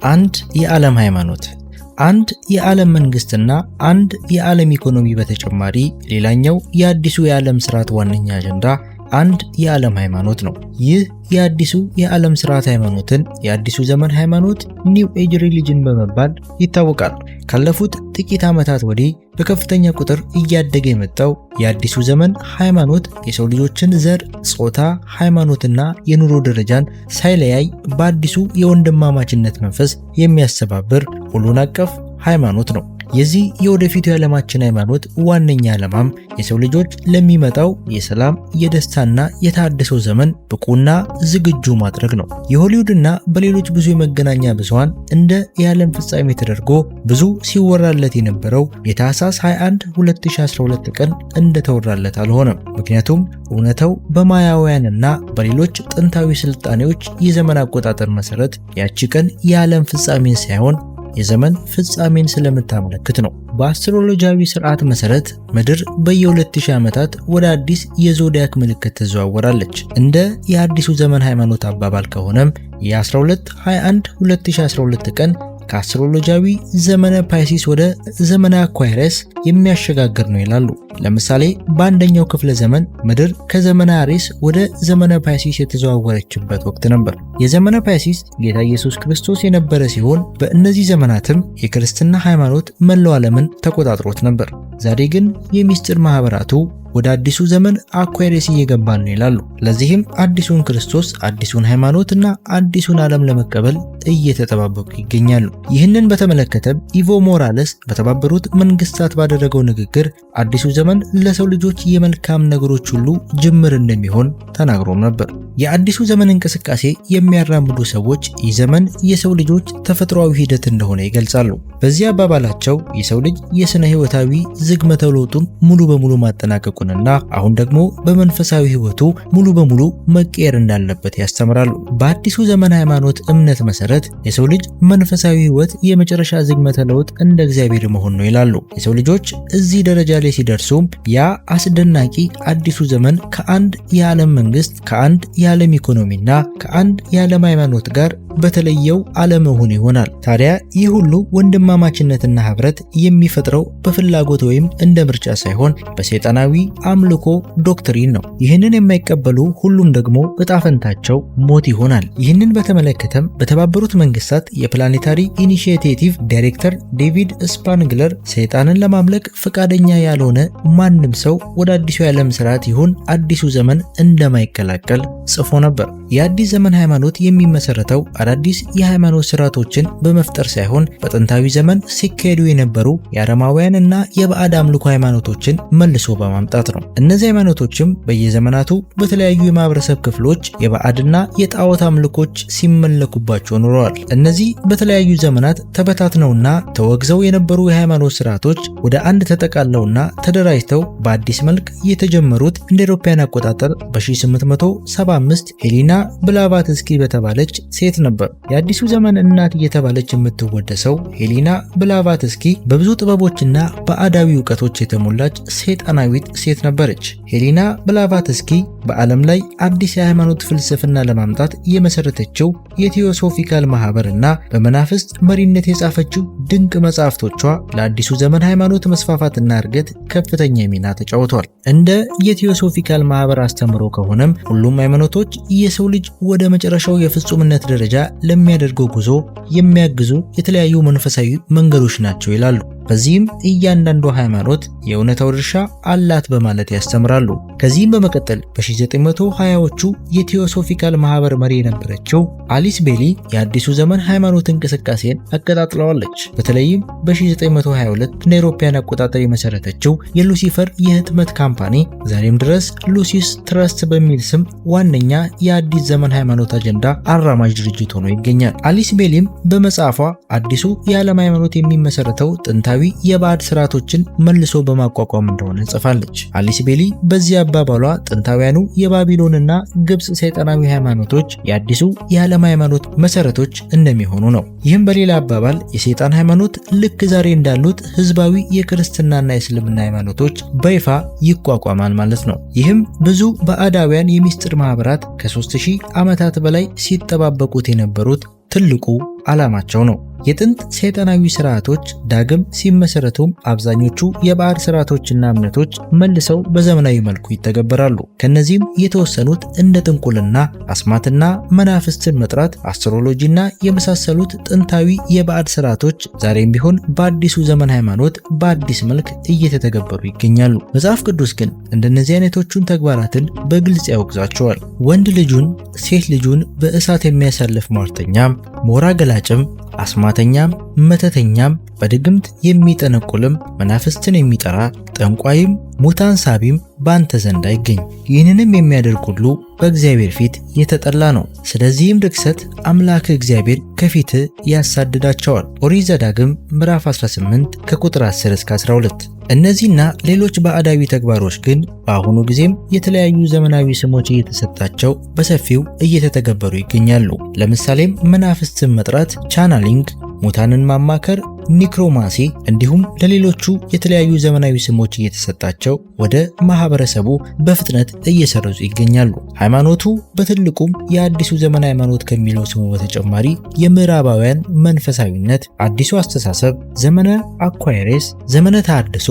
አንድ የዓለም ሃይማኖት፣ አንድ የዓለም መንግስትና አንድ የዓለም ኢኮኖሚ በተጨማሪ ሌላኛው የአዲሱ የዓለም ስርዓት ዋነኛ አጀንዳ አንድ የዓለም ሃይማኖት ነው። ይህ የአዲሱ የዓለም ስርዓት ሃይማኖትን የአዲሱ ዘመን ሃይማኖት ኒው ኤጅ ሪሊጅን በመባል ይታወቃል። ካለፉት ጥቂት ዓመታት ወዲህ በከፍተኛ ቁጥር እያደገ የመጣው የአዲሱ ዘመን ሃይማኖት የሰው ልጆችን ዘር፣ ጾታ፣ ሃይማኖትና የኑሮ ደረጃን ሳይለያይ በአዲሱ የወንድማማችነት መንፈስ የሚያስተባብር ሁሉን አቀፍ ሃይማኖት ነው። የዚህ የወደፊቱ የዓለማችን ሃይማኖት ዋነኛ ዓላማም የሰው ልጆች ለሚመጣው የሰላም፣ የደስታና የታደሰው ዘመን ብቁና ዝግጁ ማድረግ ነው። የሆሊውድና በሌሎች ብዙ የመገናኛ ብዙሃን እንደ የዓለም ፍጻሜ ተደርጎ ብዙ ሲወራለት የነበረው የታህሳስ 21 2012 ቀን እንደተወራለት አልሆነም። ምክንያቱም እውነታው በማያውያንና በሌሎች ጥንታዊ ስልጣኔዎች የዘመን አቆጣጠር መሰረት ያቺ ቀን የዓለም ፍጻሜን ሳይሆን የዘመን ፍጻሜን ስለምታመለክት ነው። በአስትሮሎጂያዊ ስርዓት መሰረት ምድር በየ2000 ዓመታት ወደ አዲስ የዞዲያክ ምልክት ትዘዋወራለች። እንደ የአዲሱ ዘመን ሃይማኖት አባባል ከሆነም የ12/21 2012 ቀን ከአስትሮሎጂያዊ ዘመነ ፓይሲስ ወደ ዘመነ አኳይረስ የሚያሸጋግር ነው ይላሉ። ለምሳሌ በአንደኛው ክፍለ ዘመን ምድር ከዘመነ አሪስ ወደ ዘመነ ፓይሲስ የተዘዋወረችበት ወቅት ነበር። የዘመነ ፓይሲስ ጌታ ኢየሱስ ክርስቶስ የነበረ ሲሆን በእነዚህ ዘመናትም የክርስትና ሃይማኖት መላው ዓለምን ተቆጣጥሮት ነበር። ዛሬ ግን የሚስጥር ማህበራቱ ወደ አዲሱ ዘመን አኳይሬስ እየገባን ነው ይላሉ። ለዚህም አዲሱን ክርስቶስ፣ አዲሱን ሃይማኖትና አዲሱን ዓለም ለመቀበል እየተጠባበቁ ይገኛሉ። ይህንን በተመለከተ ኢቮ ሞራለስ በተባበሩት መንግስታት ባደረገው ንግግር አዲሱ ዘመን ለሰው ልጆች የመልካም ነገሮች ሁሉ ጅምር እንደሚሆን ተናግሮም ነበር። የአዲሱ ዘመን እንቅስቃሴ የሚያራምዱ ሰዎች ይህ ዘመን የሰው ልጆች ተፈጥሯዊ ሂደት እንደሆነ ይገልጻሉ። በዚህ አባባላቸው የሰው ልጅ የስነ ህይወታዊ ዝግመተ ለውጡን ሙሉ በሙሉ ማጠናቀቁንና አሁን ደግሞ በመንፈሳዊ ህይወቱ ሙሉ በሙሉ መቀየር እንዳለበት ያስተምራሉ። በአዲሱ ዘመን ሃይማኖት እምነት መሰረት የሰው ልጅ መንፈሳዊ ህይወት የመጨረሻ ዝግመተ ለውጥ እንደ እግዚአብሔር መሆን ነው ይላሉ። የሰው ልጆች እዚህ ደረጃ ላይ ሲደርሱም ያ አስደናቂ አዲሱ ዘመን ከአንድ የዓለም መንግስት፣ ከአንድ የዓለም ኢኮኖሚና ከአንድ የዓለም ሃይማኖት ጋር በተለየው አለመሆን ይሆናል። ታዲያ ይህ ሁሉ ወንድማማችነትና ህብረት የሚፈጥረው በፍላጎት ወይም እንደ ምርጫ ሳይሆን በሰይጣናዊ አምልኮ ዶክትሪን ነው። ይህንን የማይቀበሉ ሁሉም ደግሞ እጣ ፈንታቸው ሞት ይሆናል። ይህንን በተመለከተም በተባበሩት መንግስታት የፕላኔታሪ ኢኒሺዬቲቭ ዳይሬክተር ዴቪድ ስፓንግለር ሰይጣንን ለማምለክ ፈቃደኛ ያልሆነ ማንም ሰው ወደ አዲሱ የዓለም ስርዓት ይሁን አዲሱ ዘመን እንደማይቀላቀል ጽፎ ነበር። የአዲስ ዘመን ሃይማኖት የሚመሰረተው አዳዲስ የሃይማኖት ስርዓቶችን በመፍጠር ሳይሆን በጥንታዊ ዘመን ሲካሄዱ የነበሩ የአረማውያን እና የባዕድ አምልኮ ሃይማኖቶችን መልሶ በማምጣት ነው። እነዚህ ሃይማኖቶችም በየዘመናቱ በተለያዩ የማህበረሰብ ክፍሎች የባዕድና የጣዖት አምልኮች ሲመለኩባቸው ኖረዋል። እነዚህ በተለያዩ ዘመናት ተበታትነውና ተወግዘው የነበሩ የሃይማኖት ስርዓቶች ወደ አንድ ተጠቃለውና ተደራጅተው በአዲስ መልክ የተጀመሩት እንደ አውሮፓውያን አቆጣጠር በ1875 ሄሊና ብላቫትስኪ በተባለች ሴት ነበር። የአዲሱ ዘመን እናት እየተባለች የምትወደሰው ሄሊና ብላቫትስኪ በብዙ ጥበቦችና በአዳዊ እውቀቶች የተሞላች ሰይጣናዊት ሴት ነበረች። ሄሊና ብላቫትስኪ በዓለም ላይ አዲስ የሃይማኖት ፍልስፍና ለማምጣት የመሰረተችው የቴዎሶፊካል ማህበርና በመናፍስት መሪነት የጻፈችው ድንቅ መጽሐፍቶቿ ለአዲሱ ዘመን ሃይማኖት መስፋፋትና እድገት ከፍተኛ ሚና ተጫውተዋል። እንደ የቴዎሶፊካል ማህበር አስተምሮ ከሆነም ሁሉም ሃይማኖቶች የሰው ልጅ ወደ መጨረሻው የፍጹምነት ደረጃ ለሚያደርገው ጉዞ የሚያግዙ የተለያዩ መንፈሳዊ መንገዶች ናቸው ይላሉ። በዚህም እያንዳንዱ ሃይማኖት የእውነታው ድርሻ አላት በማለት ያስተምራሉ። ከዚህም በመቀጠል በ1920ዎቹ የቴዎሶፊካል ማህበር መሪ የነበረችው አሊስ ቤሊ የአዲሱ ዘመን ሃይማኖት እንቅስቃሴን አቀጣጥለዋለች። በተለይም በ1922 እንደ አውሮፓውያን አቆጣጠር የመሰረተችው የሉሲፈር የህትመት ካምፓኒ ዛሬም ድረስ ሉሲስ ትረስት በሚል ስም ዋነኛ የአዲስ ዘመን ሃይማኖት አጀንዳ አራማጅ ድርጅት ሆኖ ይገኛል። አሊስ ቤሊም በመጽሐፏ አዲሱ የዓለም ሃይማኖት የሚመሰረተው ጥንታዊ የባዕድ ስርዓቶችን መልሶ በማቋቋም እንደሆነ ጽፋለች። አሊስ ቤሊ በዚህ አባባሏ ጥንታውያኑ የባቢሎንና ግብጽ ሰይጣናዊ ሃይማኖቶች የአዲሱ የዓለም ሃይማኖት መሰረቶች እንደሚሆኑ ነው። ይህም በሌላ አባባል የሰይጣን ሃይማኖት ልክ ዛሬ እንዳሉት ህዝባዊ የክርስትናና የእስልምና ሃይማኖቶች በይፋ ይቋቋማል ማለት ነው። ይህም ብዙ ባዕዳውያን የሚስጥር ማህበራት ከ3000 ዓመታት በላይ ሲጠባበቁት የነበሩት ትልቁ ዓላማቸው ነው። የጥንት ሰይጣናዊ ስርዓቶች ዳግም ሲመሰረቱም አብዛኞቹ የባዕድ ስርዓቶችና እምነቶች መልሰው በዘመናዊ መልኩ ይተገበራሉ። ከነዚህም የተወሰኑት እንደ ጥንቁልና፣ አስማትና መናፍስትን መጥራት፣ አስትሮሎጂና የመሳሰሉት ጥንታዊ የባዕድ ስርዓቶች ዛሬም ቢሆን በአዲሱ ዘመን ሃይማኖት በአዲስ መልክ እየተተገበሩ ይገኛሉ። መጽሐፍ ቅዱስ ግን እንደነዚህ አይነቶቹን ተግባራትን በግልጽ ያወግዛቸዋል። ወንድ ልጁን ሴት ልጁን በእሳት የሚያሳልፍ ሟርተኛም፣ ሞራ ገላጭም፣ አስማተኛም፣ መተተኛም፣ በድግምት የሚጠነቁልም፣ መናፍስትን የሚጠራ ጠንቋይም፣ ሙታን ሳቢም ባንተ ዘንድ አይገኝ። ይህንንም የሚያደርግ ሁሉ በእግዚአብሔር ፊት የተጠላ ነው። ስለዚህም ርክሰት አምላክ እግዚአብሔር ከፊት ያሳድዳቸዋል። ኦሪት ዘዳግም ምዕራፍ 18 ከቁጥር 10 እስከ 12። እነዚህና ሌሎች ባዕዳዊ ተግባሮች ግን በአሁኑ ጊዜም የተለያዩ ዘመናዊ ስሞች እየተሰጣቸው በሰፊው እየተተገበሩ ይገኛሉ። ለምሳሌም መናፍስትን መጥራት፣ ቻናሊንግ፣ ሙታንን ማማከር፣ ኒክሮማሲ እንዲሁም ለሌሎቹ የተለያዩ ዘመናዊ ስሞች እየተሰጣቸው ወደ ማህበረሰቡ በፍጥነት እየሰረጹ ይገኛሉ። ሃይማኖቱ በትልቁም የአዲሱ ዘመን ሃይማኖት ከሚለው ስሙ በተጨማሪ የምዕራባውያን መንፈሳዊነት፣ አዲሱ አስተሳሰብ፣ ዘመነ አኳይሬስ፣ ዘመነ ተሐድሶ፣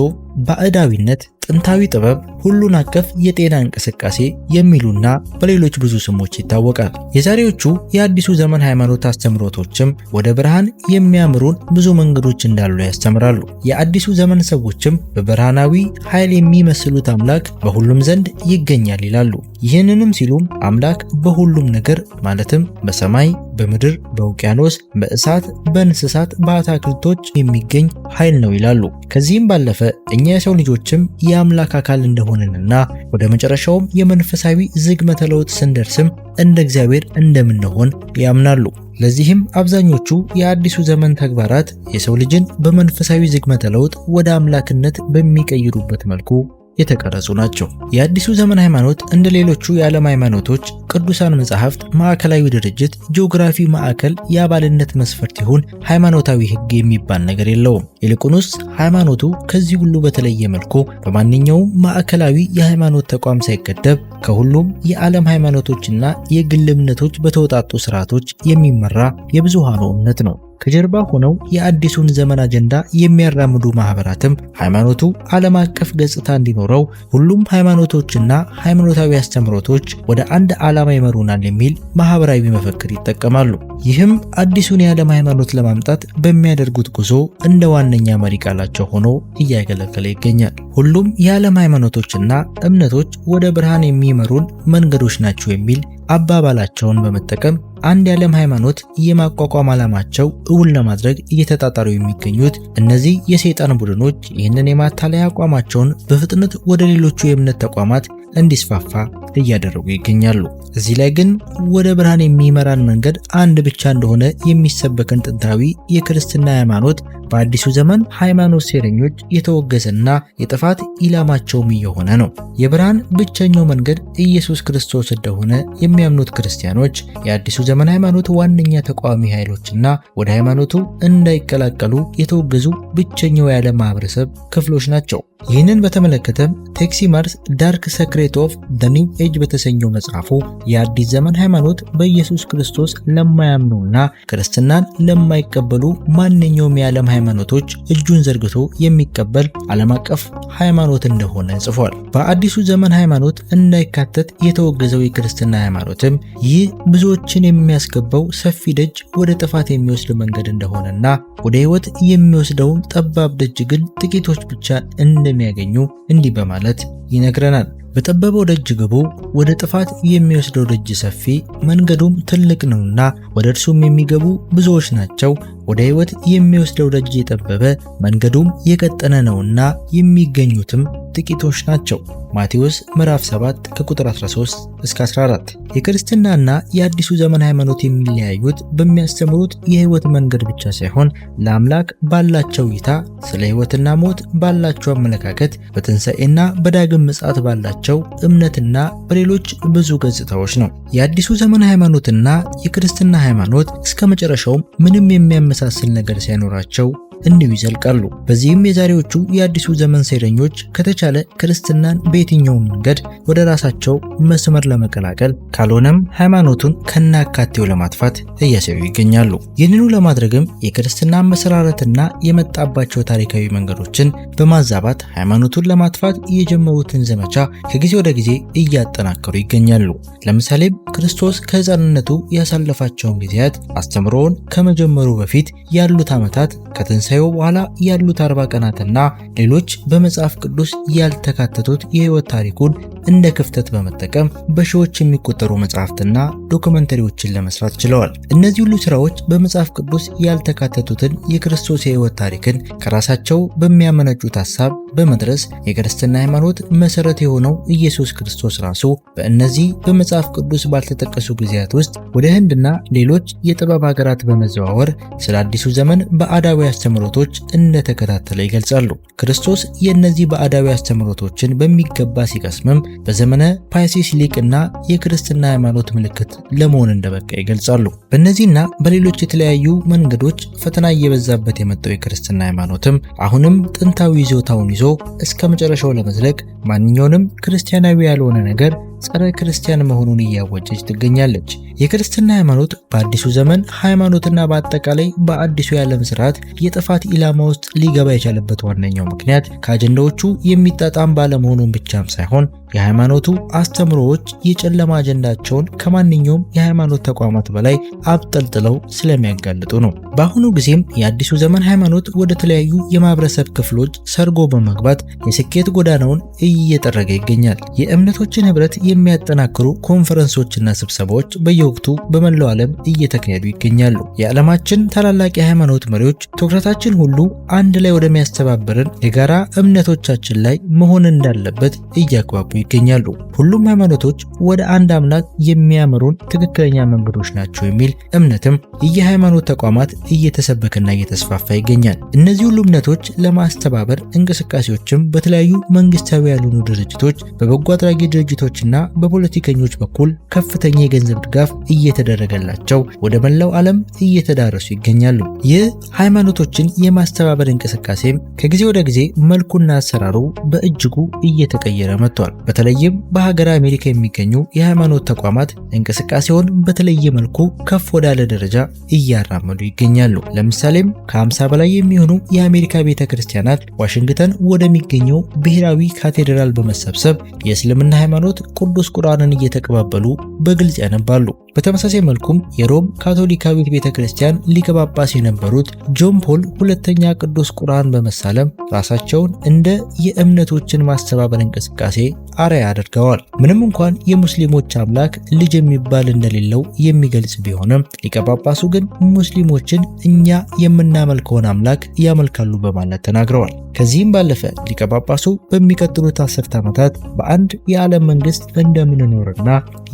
ባዕዳዊነት፣ ጥንታዊ ጥበብ፣ ሁሉን አቀፍ የጤና እንቅስቃሴ የሚሉና በሌሎች ብዙ ስሞች ይታወቃል። የዛሬዎቹ የአዲሱ ዘመን ሃይማኖት አስተምህሮቶችም ወደ ብርሃን የሚያምሩን ብዙ መንገዶች እንዳሉ ያስተምራሉ። የአዲሱ ዘመን ሰዎችም በብርሃናዊ ኃይል የሚመስሉት አምላክ በሁሉም ዘንድ ይገኛል ይላሉ። ይህንንም ሲሉም አምላክ በሁሉም ነገር ማለትም በሰማይ፣ በምድር፣ በውቅያኖስ፣ በእሳት፣ በእንስሳት፣ በአትክልቶች የሚገኝ ኃይል ነው ይላሉ። ከዚህም ባለፈ እኛ የሰው ልጆችም የአምላክ አካል እንደሆነንና ወደ መጨረሻውም የመንፈሳዊ ዝግመተ ለውጥ ስንደርስም እንደ እግዚአብሔር እንደምንሆን ያምናሉ። ለዚህም አብዛኞቹ የአዲሱ ዘመን ተግባራት የሰው ልጅን በመንፈሳዊ ዝግመተ ለውጥ ወደ አምላክነት በሚቀይሩበት መልኩ የተቀረጹ ናቸው። የአዲሱ ዘመን ሃይማኖት እንደ ሌሎቹ የዓለም ሃይማኖቶች ቅዱሳን መጻሕፍት ማዕከላዊ ድርጅት፣ ጂኦግራፊ ማዕከል፣ የአባልነት መስፈርት ይሁን ሃይማኖታዊ ሕግ የሚባል ነገር የለውም። ይልቁንስ ሃይማኖቱ ከዚህ ሁሉ በተለየ መልኩ በማንኛውም ማዕከላዊ የሃይማኖት ተቋም ሳይገደብ ከሁሉም የዓለም ሃይማኖቶችና የግል እምነቶች በተወጣጡ ስርዓቶች የሚመራ የብዙሃኑ እምነት ነው። ከጀርባ ሆነው የአዲሱን ዘመን አጀንዳ የሚያራምዱ ማህበራትም ሃይማኖቱ ዓለም አቀፍ ገጽታ እንዲኖረው ሁሉም ሃይማኖቶችና ሃይማኖታዊ አስተምህሮቶች ወደ አንድ ዓላማ ይመሩናል የሚል ማህበራዊ መፈክር ይጠቀማሉ። ይህም አዲሱን የዓለም ሃይማኖት ለማምጣት በሚያደርጉት ጉዞ እንደ ዋነኛ መሪ ቃላቸው ሆኖ እያገለገለ ይገኛል። ሁሉም የዓለም ሃይማኖቶችና እምነቶች ወደ ብርሃን የሚመሩን መንገዶች ናቸው የሚል አባባላቸውን በመጠቀም አንድ የዓለም ሃይማኖት የማቋቋም ዓላማቸው እውን ለማድረግ እየተጣጣሩ የሚገኙት እነዚህ የሰይጣን ቡድኖች ይህንን የማታለያ አቋማቸውን በፍጥነት ወደ ሌሎቹ የእምነት ተቋማት እንዲስፋፋ እያደረጉ ይገኛሉ። እዚህ ላይ ግን ወደ ብርሃን የሚመራን መንገድ አንድ ብቻ እንደሆነ የሚሰበከን ጥንታዊ የክርስትና ሃይማኖት በአዲሱ ዘመን ሃይማኖት ሴረኞች የተወገዘና የጥፋት ኢላማቸውም እየሆነ ነው። የብርሃን ብቸኛው መንገድ ኢየሱስ ክርስቶስ እንደሆነ የሚያምኑት ክርስቲያኖች የአዲሱ ዘመን ሃይማኖት ዋነኛ ተቃዋሚ ኃይሎችና ወደ ሃይማኖቱ እንዳይቀላቀሉ የተወገዙ ብቸኛው የዓለም ማህበረሰብ ክፍሎች ናቸው። ይህንን በተመለከተም ቴክሲ ማርስ ዳርክ ሰክሬት ኦፍ ዘ ኒው ኤጅ በተሰኘው መጽሐፉ የአዲስ ዘመን ሃይማኖት በኢየሱስ ክርስቶስ ለማያምኑና ክርስትናን ለማይቀበሉ ማንኛውም የዓለም ሃይማኖቶች እጁን ዘርግቶ የሚቀበል ዓለም አቀፍ ሃይማኖት እንደሆነ ጽፏል። በአዲሱ ዘመን ሃይማኖት እንዳይካተት የተወገዘው የክርስትና ሃይማኖትም ይህ ብዙዎችን የሚያስገባው ሰፊ ደጅ ወደ ጥፋት የሚወስድ መንገድ እንደሆነና ወደ ሕይወት የሚወስደውን ጠባብ ደጅ ግን ጥቂቶች ብቻ እንደሚያገኙ እንዲህ በማለት ይነግረናል። በጠበበው ደጅ ግቡ፣ ወደ ጥፋት የሚወስደው ደጅ ሰፊ መንገዱም ትልቅ ነውና ወደ እርሱም የሚገቡ ብዙዎች ናቸው። ወደ ሕይወት የሚወስደው ደጅ የጠበበ መንገዱም የቀጠነ ነውና የሚገኙትም ጥቂቶች ናቸው። ማቴዎስ ምዕራፍ 7 ከቁጥር 13 እስከ 14። የክርስትናና የአዲሱ ዘመን ሃይማኖት የሚለያዩት በሚያስተምሩት የሕይወት መንገድ ብቻ ሳይሆን ለአምላክ ባላቸው እይታ፣ ስለ ሕይወትና ሞት ባላቸው አመለካከት፣ በትንሣኤና በዳግም ምጽአት ባላቸው እምነትና በሌሎች ብዙ ገጽታዎች ነው። የአዲሱ ዘመን ሃይማኖትና የክርስትና ሃይማኖት እስከ መጨረሻውም ምንም የሚያመሳስል ነገር ሳይኖራቸው እንዲሁ ይዘልቃሉ። በዚህም የዛሬዎቹ የአዲሱ ዘመን ሴረኞች ከተቻለ ክርስትናን በየትኛውም መንገድ ወደ ራሳቸው መስመር ለመቀላቀል ካልሆነም ሃይማኖቱን ከናካቴው ለማጥፋት እያሰሩ ይገኛሉ። ይህንኑ ለማድረግም የክርስትና መሰራረትና የመጣባቸው ታሪካዊ መንገዶችን በማዛባት ሃይማኖቱን ለማጥፋት የጀመሩትን ዘመቻ ከጊዜ ወደ ጊዜ እያጠናከሩ ይገኛሉ። ለምሳሌም ክርስቶስ ከሕፃንነቱ ያሳለፋቸውን ጊዜያት አስተምሮውን ከመጀመሩ በፊት ያሉት ዓመታት ከትንሣኤው በኋላ ያሉት 40 ቀናትና ሌሎች በመጽሐፍ ቅዱስ ያልተካተቱት የሕይወት ታሪኩን እንደ ክፍተት በመጠቀም በሺዎች የሚቆጠሩ መጽሐፍትና ዶክመንተሪዎችን ለመስራት ችለዋል። እነዚህ ሁሉ ስራዎች በመጽሐፍ ቅዱስ ያልተካተቱትን የክርስቶስ የሕይወት ታሪክን ከራሳቸው በሚያመነጩት ሐሳብ በመድረስ የክርስትና ሃይማኖት መሰረት የሆነው ኢየሱስ ክርስቶስ ራሱ በእነዚህ በመጽሐፍ ቅዱስ ባልተጠቀሱ ጊዜያት ውስጥ ወደ ህንድና ሌሎች የጥበብ ሀገራት በመዘዋወር ስለ አዲሱ ዘመን በአዳዊ አስተምህሮቶች እንደተከታተለ ይገልጻሉ። ክርስቶስ የእነዚህ በአዳዊ አስተምህሮቶችን በሚገባ ሲቀስምም በዘመነ ፓይሲስ ሊቅና የክርስትና ሃይማኖት ምልክት ለመሆን እንደበቃ ይገልጻሉ። በእነዚህና በሌሎች የተለያዩ መንገዶች ፈተና እየበዛበት የመጣው የክርስትና ሃይማኖትም አሁንም ጥንታዊ ይዞታውን ይዞ እስከ መጨረሻው ለመዝለቅ ማንኛውንም ክርስቲያናዊ ያልሆነ ነገር ጸረ ክርስቲያን መሆኑን እያወጀች ትገኛለች። የክርስትና ሃይማኖት በአዲሱ ዘመን ሃይማኖትና በአጠቃላይ በአዲሱ የዓለም ስርዓት የጥፋት ኢላማ ውስጥ ሊገባ የቻለበት ዋነኛው ምክንያት ከአጀንዳዎቹ የሚጣጣም ባለመሆኑን ብቻም ሳይሆን የሃይማኖቱ አስተምሮዎች የጨለማ አጀንዳቸውን ከማንኛውም የሃይማኖት ተቋማት በላይ አብጠልጥለው ስለሚያጋልጡ ነው። በአሁኑ ጊዜም የአዲሱ ዘመን ሃይማኖት ወደ ተለያዩ የማህበረሰብ ክፍሎች ሰርጎ በመግባት የስኬት ጎዳናውን እየጠረገ ይገኛል። የእምነቶችን ህብረት የሚያጠናክሩ ኮንፈረንሶችና ስብሰባዎች በየወቅቱ በመላው ዓለም እየተካሄዱ ይገኛሉ። የዓለማችን ታላላቅ የሃይማኖት መሪዎች ትኩረታችን ሁሉ አንድ ላይ ወደሚያስተባብረን የጋራ እምነቶቻችን ላይ መሆን እንዳለበት እያግባቡ ይገኛሉ። ሁሉም ሃይማኖቶች ወደ አንድ አምላክ የሚያመሩን ትክክለኛ መንገዶች ናቸው የሚል እምነትም የሃይማኖት ተቋማት እየተሰበከና እየተስፋፋ ይገኛል። እነዚህ ሁሉ እምነቶች ለማስተባበር እንቅስቃሴዎችም በተለያዩ መንግስታዊ ያልሆኑ ድርጅቶች፣ በበጎ አድራጊ ድርጅቶችና በፖለቲከኞች በኩል ከፍተኛ የገንዘብ ድጋፍ እየተደረገላቸው ወደ መላው ዓለም እየተዳረሱ ይገኛሉ። ይህ ሃይማኖቶችን የማስተባበር እንቅስቃሴም ከጊዜ ወደ ጊዜ መልኩና አሰራሩ በእጅጉ እየተቀየረ መጥቷል። በተለይም በሀገረ አሜሪካ የሚገኙ የሃይማኖት ተቋማት እንቅስቃሴውን በተለየ መልኩ ከፍ ወዳለ ደረጃ እያራመዱ ይገኛሉ። ለምሳሌም ከ50 በላይ የሚሆኑ የአሜሪካ ቤተክርስቲያናት ዋሽንግተን ወደሚገኘው ብሔራዊ ካቴድራል በመሰብሰብ የእስልምና ሃይማኖት ቅዱስ ቁርአንን እየተቀባበሉ በግልጽ ያነባሉ። በተመሳሳይ መልኩም የሮም ካቶሊካዊት ቤተክርስቲያን ሊቀ ጳጳስ የነበሩት ጆን ፖል ሁለተኛ ቅዱስ ቁርአን በመሳለም ራሳቸውን እንደ የእምነቶችን ማስተባበር እንቅስቃሴ አርአያ አድርገዋል። ምንም እንኳን የሙስሊሞች አምላክ ልጅ የሚባል እንደሌለው የሚገልጽ ቢሆንም ሊቀ ጳጳሱ ግን ሙስሊሞችን እኛ የምናመልከውን አምላክ ያመልካሉ በማለት ተናግረዋል። ከዚህም ባለፈ ሊቀ ጳጳሱ በሚቀጥሉት 10 ዓመታት በአንድ የዓለም መንግስት እንደምንኖርና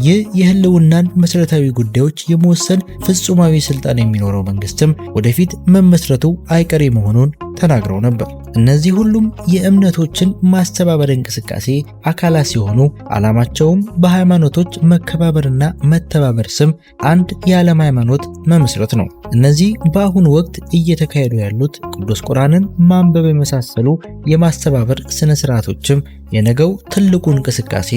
ይህ የህልውናን መሰረታዊ ጉዳዮች የመወሰን ፍጹማዊ ስልጣን የሚኖረው መንግስትም ወደፊት መመስረቱ አይቀሬ መሆኑን ተናግረው ነበር። እነዚህ ሁሉም የእምነቶችን ማስተባበር እንቅስቃሴ አካላት ሲሆኑ ዓላማቸውም በሃይማኖቶች መከባበርና መተባበር ስም አንድ የዓለም ሃይማኖት መመስረት ነው። እነዚህ በአሁኑ ወቅት እየተካሄዱ ያሉት ቅዱስ ቁርአንን ማንበብ የመሳሰሉ የማስተባበር ስነ ስርዓቶችም የነገው ትልቁ እንቅስቃሴ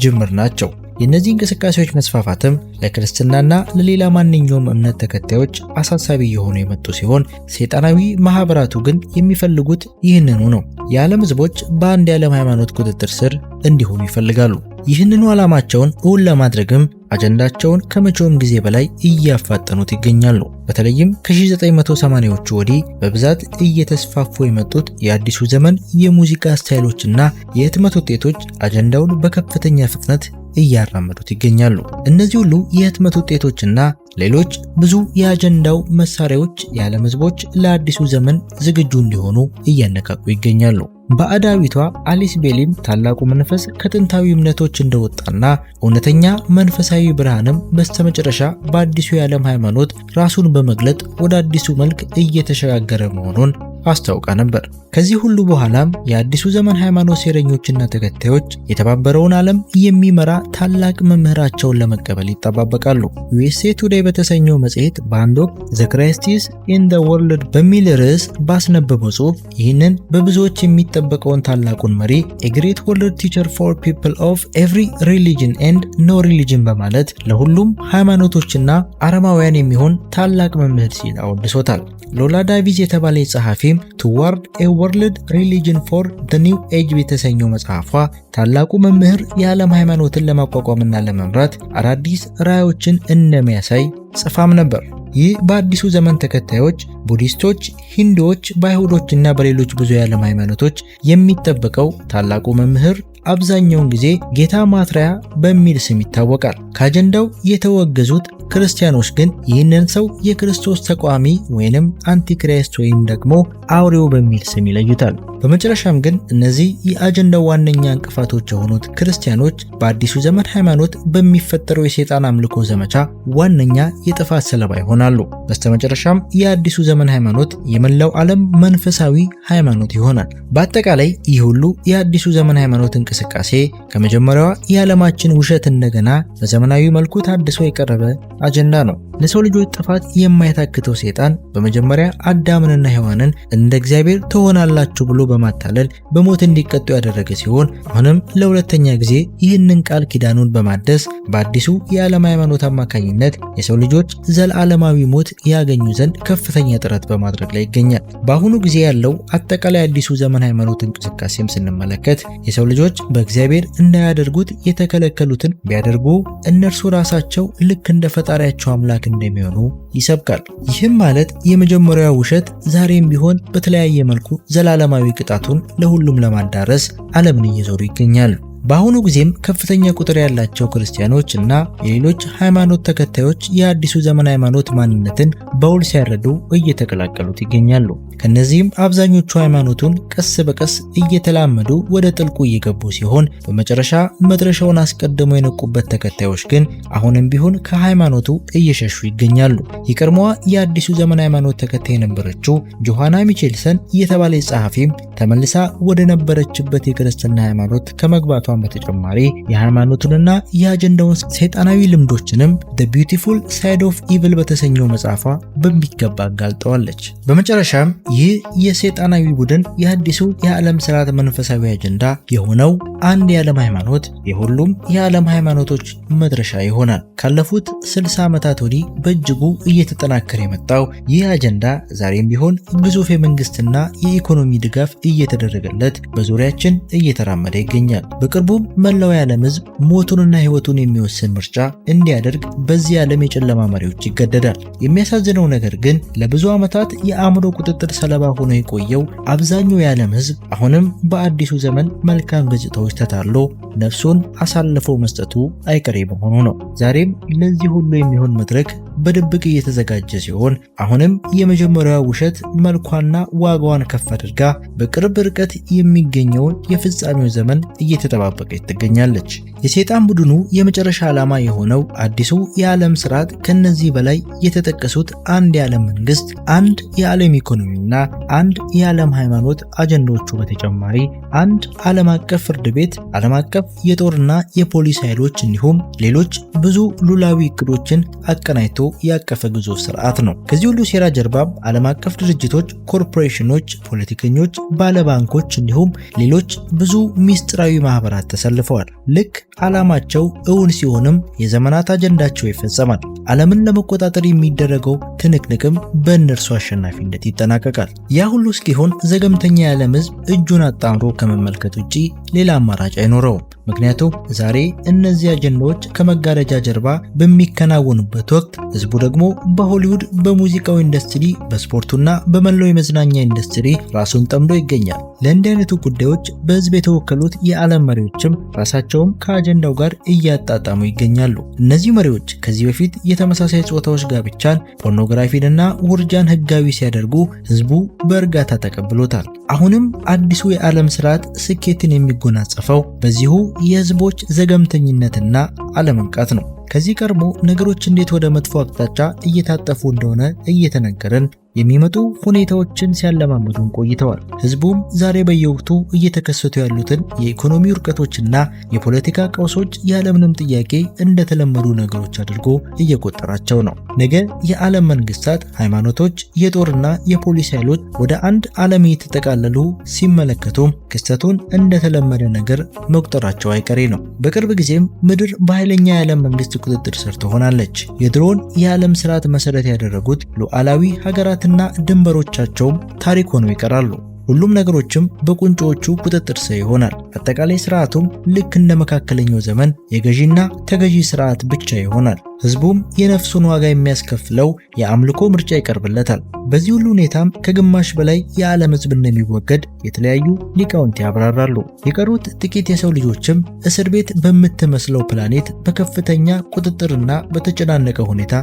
ጅምር ናቸው። የእነዚህ እንቅስቃሴዎች መስፋፋትም ለክርስትናና ለሌላ ማንኛውም እምነት ተከታዮች አሳሳቢ የሆኑ የመጡ ሲሆን ሰይጣናዊ ማህበራቱ ግን የሚፈልጉት ይህንኑ ነው። የዓለም ህዝቦች በአንድ የዓለም ሃይማኖት ቁጥጥር ስር እንዲሆኑ ይፈልጋሉ። ይህንኑ ዓላማቸውን እውን ለማድረግም አጀንዳቸውን ከመቼውም ጊዜ በላይ እያፋጠኑት ይገኛሉ። በተለይም ከ1980ዎቹ ወዲህ በብዛት እየተስፋፉ የመጡት የአዲሱ ዘመን የሙዚቃ ስታይሎችና የህትመት ውጤቶች አጀንዳውን በከፍተኛ ፍጥነት እያራመዱት ይገኛሉ። እነዚህ ሁሉ የህትመት ውጤቶችና ሌሎች ብዙ የአጀንዳው መሳሪያዎች የዓለም ህዝቦች ለአዲሱ ዘመን ዝግጁ እንዲሆኑ እያነቃቁ ይገኛሉ። በአዳዊቷ አሊስ ቤሊም ታላቁ መንፈስ ከጥንታዊ እምነቶች እንደወጣና እውነተኛ መንፈሳዊ ብርሃንም በስተመጨረሻ በአዲሱ የዓለም ሃይማኖት ራሱን በመግለጥ ወደ አዲሱ መልክ እየተሸጋገረ መሆኑን አስታውቃ ነበር። ከዚህ ሁሉ በኋላም የአዲሱ ዘመን ሃይማኖት ሴረኞችና ተከታዮች የተባበረውን ዓለም የሚመራ ታላቅ መምህራቸውን ለመቀበል ይጠባበቃሉ። USA Today በተሰኘው መጽሔት በአንድ ወቅት The Christ is in the World በሚል ርዕስ ባስነበበው ጽሑፍ ይህንን በብዙዎች የሚጠበቀውን ታላቁን መሪ A Great World Teacher for People of Every Religion and No Religion በማለት ለሁሉም ሃይማኖቶችና አረማውያን የሚሆን ታላቅ መምህር ሲል አወድሶታል። ሎላ ዳቪስ የተባለ ጸሐፊም Toward a World Religion for the New Age በተሰኘው መጽሐፏ ታላቁ መምህር የዓለም ሃይማኖትን ለማቋቋምና ለመምራት አዳዲስ ራዕዮችን እንደሚያሳይ ጽፋም ነበር። ይህ በአዲሱ ዘመን ተከታዮች ቡዲስቶች፣ ሂንዱዎች፣ በአይሁዶችና በሌሎች ብዙ የዓለም ሃይማኖቶች የሚጠበቀው ታላቁ መምህር አብዛኛውን ጊዜ ጌታ ማትሪያ በሚል ስም ይታወቃል። ከአጀንዳው የተወገዙት ክርስቲያኖች ግን ይህንን ሰው የክርስቶስ ተቋሚ ወይንም አንቲክራይስት ወይም ደግሞ አውሬው በሚል ስም ይለዩታል። በመጨረሻም ግን እነዚህ የአጀንዳው ዋነኛ እንቅፋቶች የሆኑት ክርስቲያኖች በአዲሱ ዘመን ሃይማኖት በሚፈጠረው የሰይጣን አምልኮ ዘመቻ ዋነኛ የጥፋት ሰለባ ይሆናሉ። በስተመጨረሻም የአዲሱ ዘመን ሃይማኖት የመላው ዓለም መንፈሳዊ ሃይማኖት ይሆናል። በአጠቃላይ ይህ ሁሉ የአዲሱ ዘመን ሃይማኖት እንቅስቃሴ ከመጀመሪያዋ የዓለማችን ውሸት እንደገና በዘመናዊ መልኩ ታድሶ የቀረበ አጀንዳ ነው። ለሰው ልጆች ጥፋት የማይታክተው ሰይጣን በመጀመሪያ አዳምንና ሔዋንን እንደ እግዚአብሔር ትሆናላችሁ ብሎ በማታለል በሞት እንዲቀጡ ያደረገ ሲሆን አሁንም ለሁለተኛ ጊዜ ይህንን ቃል ኪዳኑን በማደስ በአዲሱ የዓለም ሃይማኖት አማካኝነት የሰው ልጆች ዘላለማዊ ሞት ያገኙ ዘንድ ከፍተኛ ጥረት በማድረግ ላይ ይገኛል። በአሁኑ ጊዜ ያለው አጠቃላይ አዲሱ ዘመን ሃይማኖት እንቅስቃሴም ስንመለከት የሰው ልጆች በእግዚአብሔር እንዳያደርጉት የተከለከሉትን ቢያደርጉ እነርሱ ራሳቸው ልክ እንደ ፈጣሪያቸው አምላክ እንደሚሆኑ ይሰብካል። ይህም ማለት የመጀመሪያው ውሸት ዛሬም ቢሆን በተለያየ መልኩ ዘላለማዊ ቅጣቱን ለሁሉም ለማዳረስ ዓለምን እየዞሩ ይገኛሉ። በአሁኑ ጊዜም ከፍተኛ ቁጥር ያላቸው ክርስቲያኖች እና የሌሎች ሃይማኖት ተከታዮች የአዲሱ ዘመን ሃይማኖት ማንነትን በውል ሲያረዱ እየተቀላቀሉት ይገኛሉ። ከነዚህም አብዛኞቹ ሃይማኖቱን ቀስ በቀስ እየተላመዱ ወደ ጥልቁ እየገቡ ሲሆን በመጨረሻ መድረሻውን አስቀድመው የነቁበት ተከታዮች ግን አሁንም ቢሆን ከሃይማኖቱ እየሸሹ ይገኛሉ። የቀድሞዋ የአዲሱ ዘመን ሃይማኖት ተከታይ የነበረችው ጆሃና ሚቼልሰን የተባለች ጸሐፊም ተመልሳ ወደ ነበረችበት የክርስትና ሃይማኖት ከመግባቷ በተጨማሪ የሃይማኖቱንና የአጀንዳውን ሰይጣናዊ ልምዶችንም The Beautiful Side of Evil በተሰኘው መጽሐፏ በሚገባ አጋልጠዋለች። በመጨረሻም ይህ የሰይጣናዊ ቡድን የአዲሱ የዓለም ስርዓት መንፈሳዊ አጀንዳ የሆነው አንድ የዓለም ሃይማኖት የሁሉም የዓለም ሃይማኖቶች መድረሻ ይሆናል። ካለፉት 60 ዓመታት ወዲህ በእጅጉ እየተጠናከረ የመጣው ይህ አጀንዳ ዛሬም ቢሆን ግዙፍ የመንግስትና የኢኮኖሚ ድጋፍ እየተደረገለት በዙሪያችን እየተራመደ ይገኛል። በቅርቡም መላው የዓለም ሕዝብ ሞቱንና ሕይወቱን የሚወስን ምርጫ እንዲያደርግ በዚህ ዓለም የጨለማ መሪዎች ይገደዳል። የሚያሳዝነው ነገር ግን ለብዙ ዓመታት የአእምሮ ቁጥጥር ሰለባ ሆኖ የቆየው አብዛኛው የዓለም ሕዝብ አሁንም በአዲሱ ዘመን መልካም ገጽታዎች ተታሎ ነፍሱን አሳልፎ መስጠቱ አይቀሬ በመሆኑ ነው። ዛሬም ለዚህ ሁሉ የሚሆን መድረክ በድብቅ እየተዘጋጀ ሲሆን አሁንም የመጀመሪያው ውሸት መልኳና ዋጋዋን ከፍ አድርጋ በቅርብ ርቀት የሚገኘውን የፍጻሜው ዘመን እየተጠባበቀች ትገኛለች። የሰይጣን ቡድኑ የመጨረሻ ዓላማ የሆነው አዲሱ የዓለም ስርዓት ከነዚህ በላይ የተጠቀሱት አንድ የዓለም መንግስት፣ አንድ የዓለም ኢኮኖሚና አንድ የዓለም ሃይማኖት አጀንዳዎቹ በተጨማሪ አንድ ዓለም አቀፍ ፍርድ ቤት፣ ዓለም አቀፍ የጦርና የፖሊስ ኃይሎች እንዲሁም ሌሎች ብዙ ሉላዊ እቅዶችን አቀናጅቶ ያቀፈ ግዙፍ ስርዓት ነው። ከዚህ ሁሉ ሴራ ጀርባም ዓለም አቀፍ ድርጅቶች፣ ኮርፖሬሽኖች፣ ፖለቲከኞች፣ ባለባንኮች እንዲሁም ሌሎች ብዙ ሚስጥራዊ ማህበራት ተሰልፈዋል። ልክ ዓላማቸው እውን ሲሆንም የዘመናት አጀንዳቸው ይፈጸማል። ዓለምን ለመቆጣጠር የሚደረገው ትንቅንቅም በእነርሱ አሸናፊነት ይጠናቀቃል። ያ ሁሉ እስኪሆን ዘገምተኛ የዓለም ሕዝብ እጁን አጣምሮ ከመመልከት ውጪ ሌላ አማራጭ አይኖረውም። ምክንያቱም ዛሬ እነዚህ አጀንዳዎች ከመጋረጃ ጀርባ በሚከናወኑበት ወቅት ህዝቡ ደግሞ በሆሊውድ፣ በሙዚቃው ኢንዱስትሪ፣ በስፖርቱና በመላው የመዝናኛ ኢንዱስትሪ ራሱን ጠምዶ ይገኛል። ለእንዲህ አይነቱ ጉዳዮች በህዝብ የተወከሉት የዓለም መሪዎችም ራሳቸውም ከአጀንዳው ጋር እያጣጣሙ ይገኛሉ። እነዚህ መሪዎች ከዚህ በፊት የተመሳሳይ ጾታዎች ጋብቻን፣ ፖርኖግራፊንና ውርጃን ህጋዊ ሲያደርጉ ህዝቡ በእርጋታ ተቀብሎታል። አሁንም አዲሱ የዓለም ስርዓት ስኬትን የሚጎናጸፈው በዚሁ የህዝቦች ዘገምተኝነትና አለመንቃት ነው። ከዚህ ቀድሞ ነገሮች እንዴት ወደ መጥፎ አቅጣጫ እየታጠፉ እንደሆነ እየተነገረን የሚመጡ ሁኔታዎችን ሲያለማመዱን ቆይተዋል። ህዝቡም ዛሬ በየወቅቱ እየተከሰቱ ያሉትን የኢኮኖሚ ውድቀቶችና የፖለቲካ ቀውሶች ያለምንም ጥያቄ እንደተለመዱ ነገሮች አድርጎ እየቆጠራቸው ነው። ነገ የዓለም መንግስታት፣ ሃይማኖቶች፣ የጦርና የፖሊስ ኃይሎች ወደ አንድ ዓለም እየተጠቃለሉ ሲመለከቱም ክስተቱን እንደተለመደ ነገር መቁጠራቸው አይቀሬ ነው። በቅርብ ጊዜም ምድር በኃይለኛ የዓለም መንግስት ቁጥጥር ስር ትሆናለች። የድሮውን የዓለም ስርዓት መሰረት ያደረጉት ሉዓላዊ ሀገራት እና ድንበሮቻቸውም ታሪክ ሆነው ይቀራሉ። ሁሉም ነገሮችም በቁንጮቹ ቁጥጥር ስር ይሆናል። አጠቃላይ ስርዓቱም ልክ እንደ መካከለኛው ዘመን የገዢና ተገዢ ስርዓት ብቻ ይሆናል። ህዝቡም የነፍሱን ዋጋ የሚያስከፍለው የአምልኮ ምርጫ ይቀርብለታል። በዚህ ሁሉ ሁኔታም ከግማሽ በላይ የዓለም ህዝብ እንደሚወገድ የተለያዩ ሊቃውንት ያብራራሉ። የቀሩት ጥቂት የሰው ልጆችም እስር ቤት በምትመስለው ፕላኔት በከፍተኛ ቁጥጥርና በተጨናነቀ ሁኔታ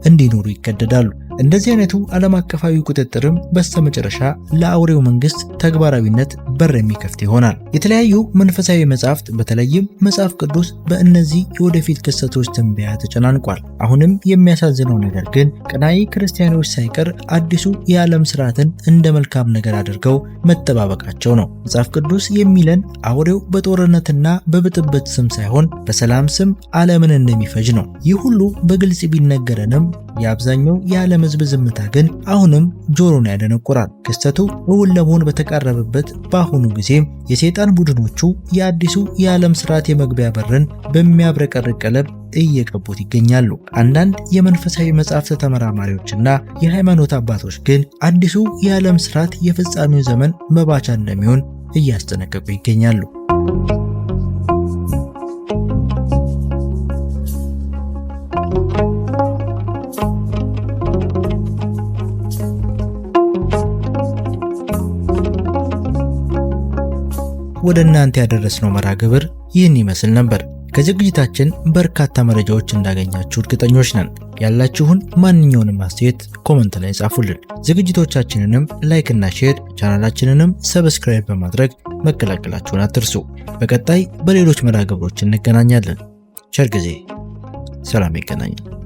እንዲኖሩ ይገደዳሉ። እንደዚህ አይነቱ ዓለም አቀፋዊ ቁጥጥርም በስተመጨረሻ ለአውሬው መንግስት ተግባራዊነት በር የሚከፍት ይሆናል። የተለያዩ መንፈሳዊ መጻሕፍት በተለይም መጽሐፍ ቅዱስ በእነዚህ የወደፊት ክስተቶች ትንበያ ተጨናንቋል። ተጠናቋል። አሁንም የሚያሳዝነው ነገር ግን ቀናኢ ክርስቲያኖች ሳይቀር አዲሱ የዓለም ስርዓትን እንደ መልካም ነገር አድርገው መጠባበቃቸው ነው። መጽሐፍ ቅዱስ የሚለን አውሬው በጦርነትና በብጥብጥ ስም ሳይሆን በሰላም ስም ዓለምን እንደሚፈጅ ነው። ይህ ሁሉ በግልጽ ቢነገረንም የአብዛኛው የዓለም ሕዝብ ዝምታ ግን አሁንም ጆሮን ያደነቁራል። ክስተቱ እውን ለመሆን በተቃረበበት በአሁኑ ጊዜ የሰይጣን ቡድኖቹ የአዲሱ የዓለም ስርዓት የመግቢያ በርን በሚያብረቀርቅ ቀለም እየቀቡት ይገኛሉ። አንዳንድ የመንፈሳዊ መጻሕፍት ተመራማሪዎችና የሃይማኖት አባቶች ግን አዲሱ የዓለም ስርዓት የፍጻሜው ዘመን መባቻ እንደሚሆን እያስጠነቀቁ ይገኛሉ። ወደ እናንተ ያደረስነው መርሃ ግብር ይህን ይመስል ነበር። ከዝግጅታችን በርካታ መረጃዎች እንዳገኛችሁ እርግጠኞች ነን። ያላችሁን ማንኛውንም አስተያየት ኮመንት ላይ ጻፉልን። ዝግጅቶቻችንንም ላይክ እና ሼር፣ ቻናላችንንም ሰብስክራይብ በማድረግ መቀላቀላችሁን አትርሱ። በቀጣይ በሌሎች መርሃ ግብሮች እንገናኛለን። ቸር ጊዜ፣ ሰላም ይገናኛል።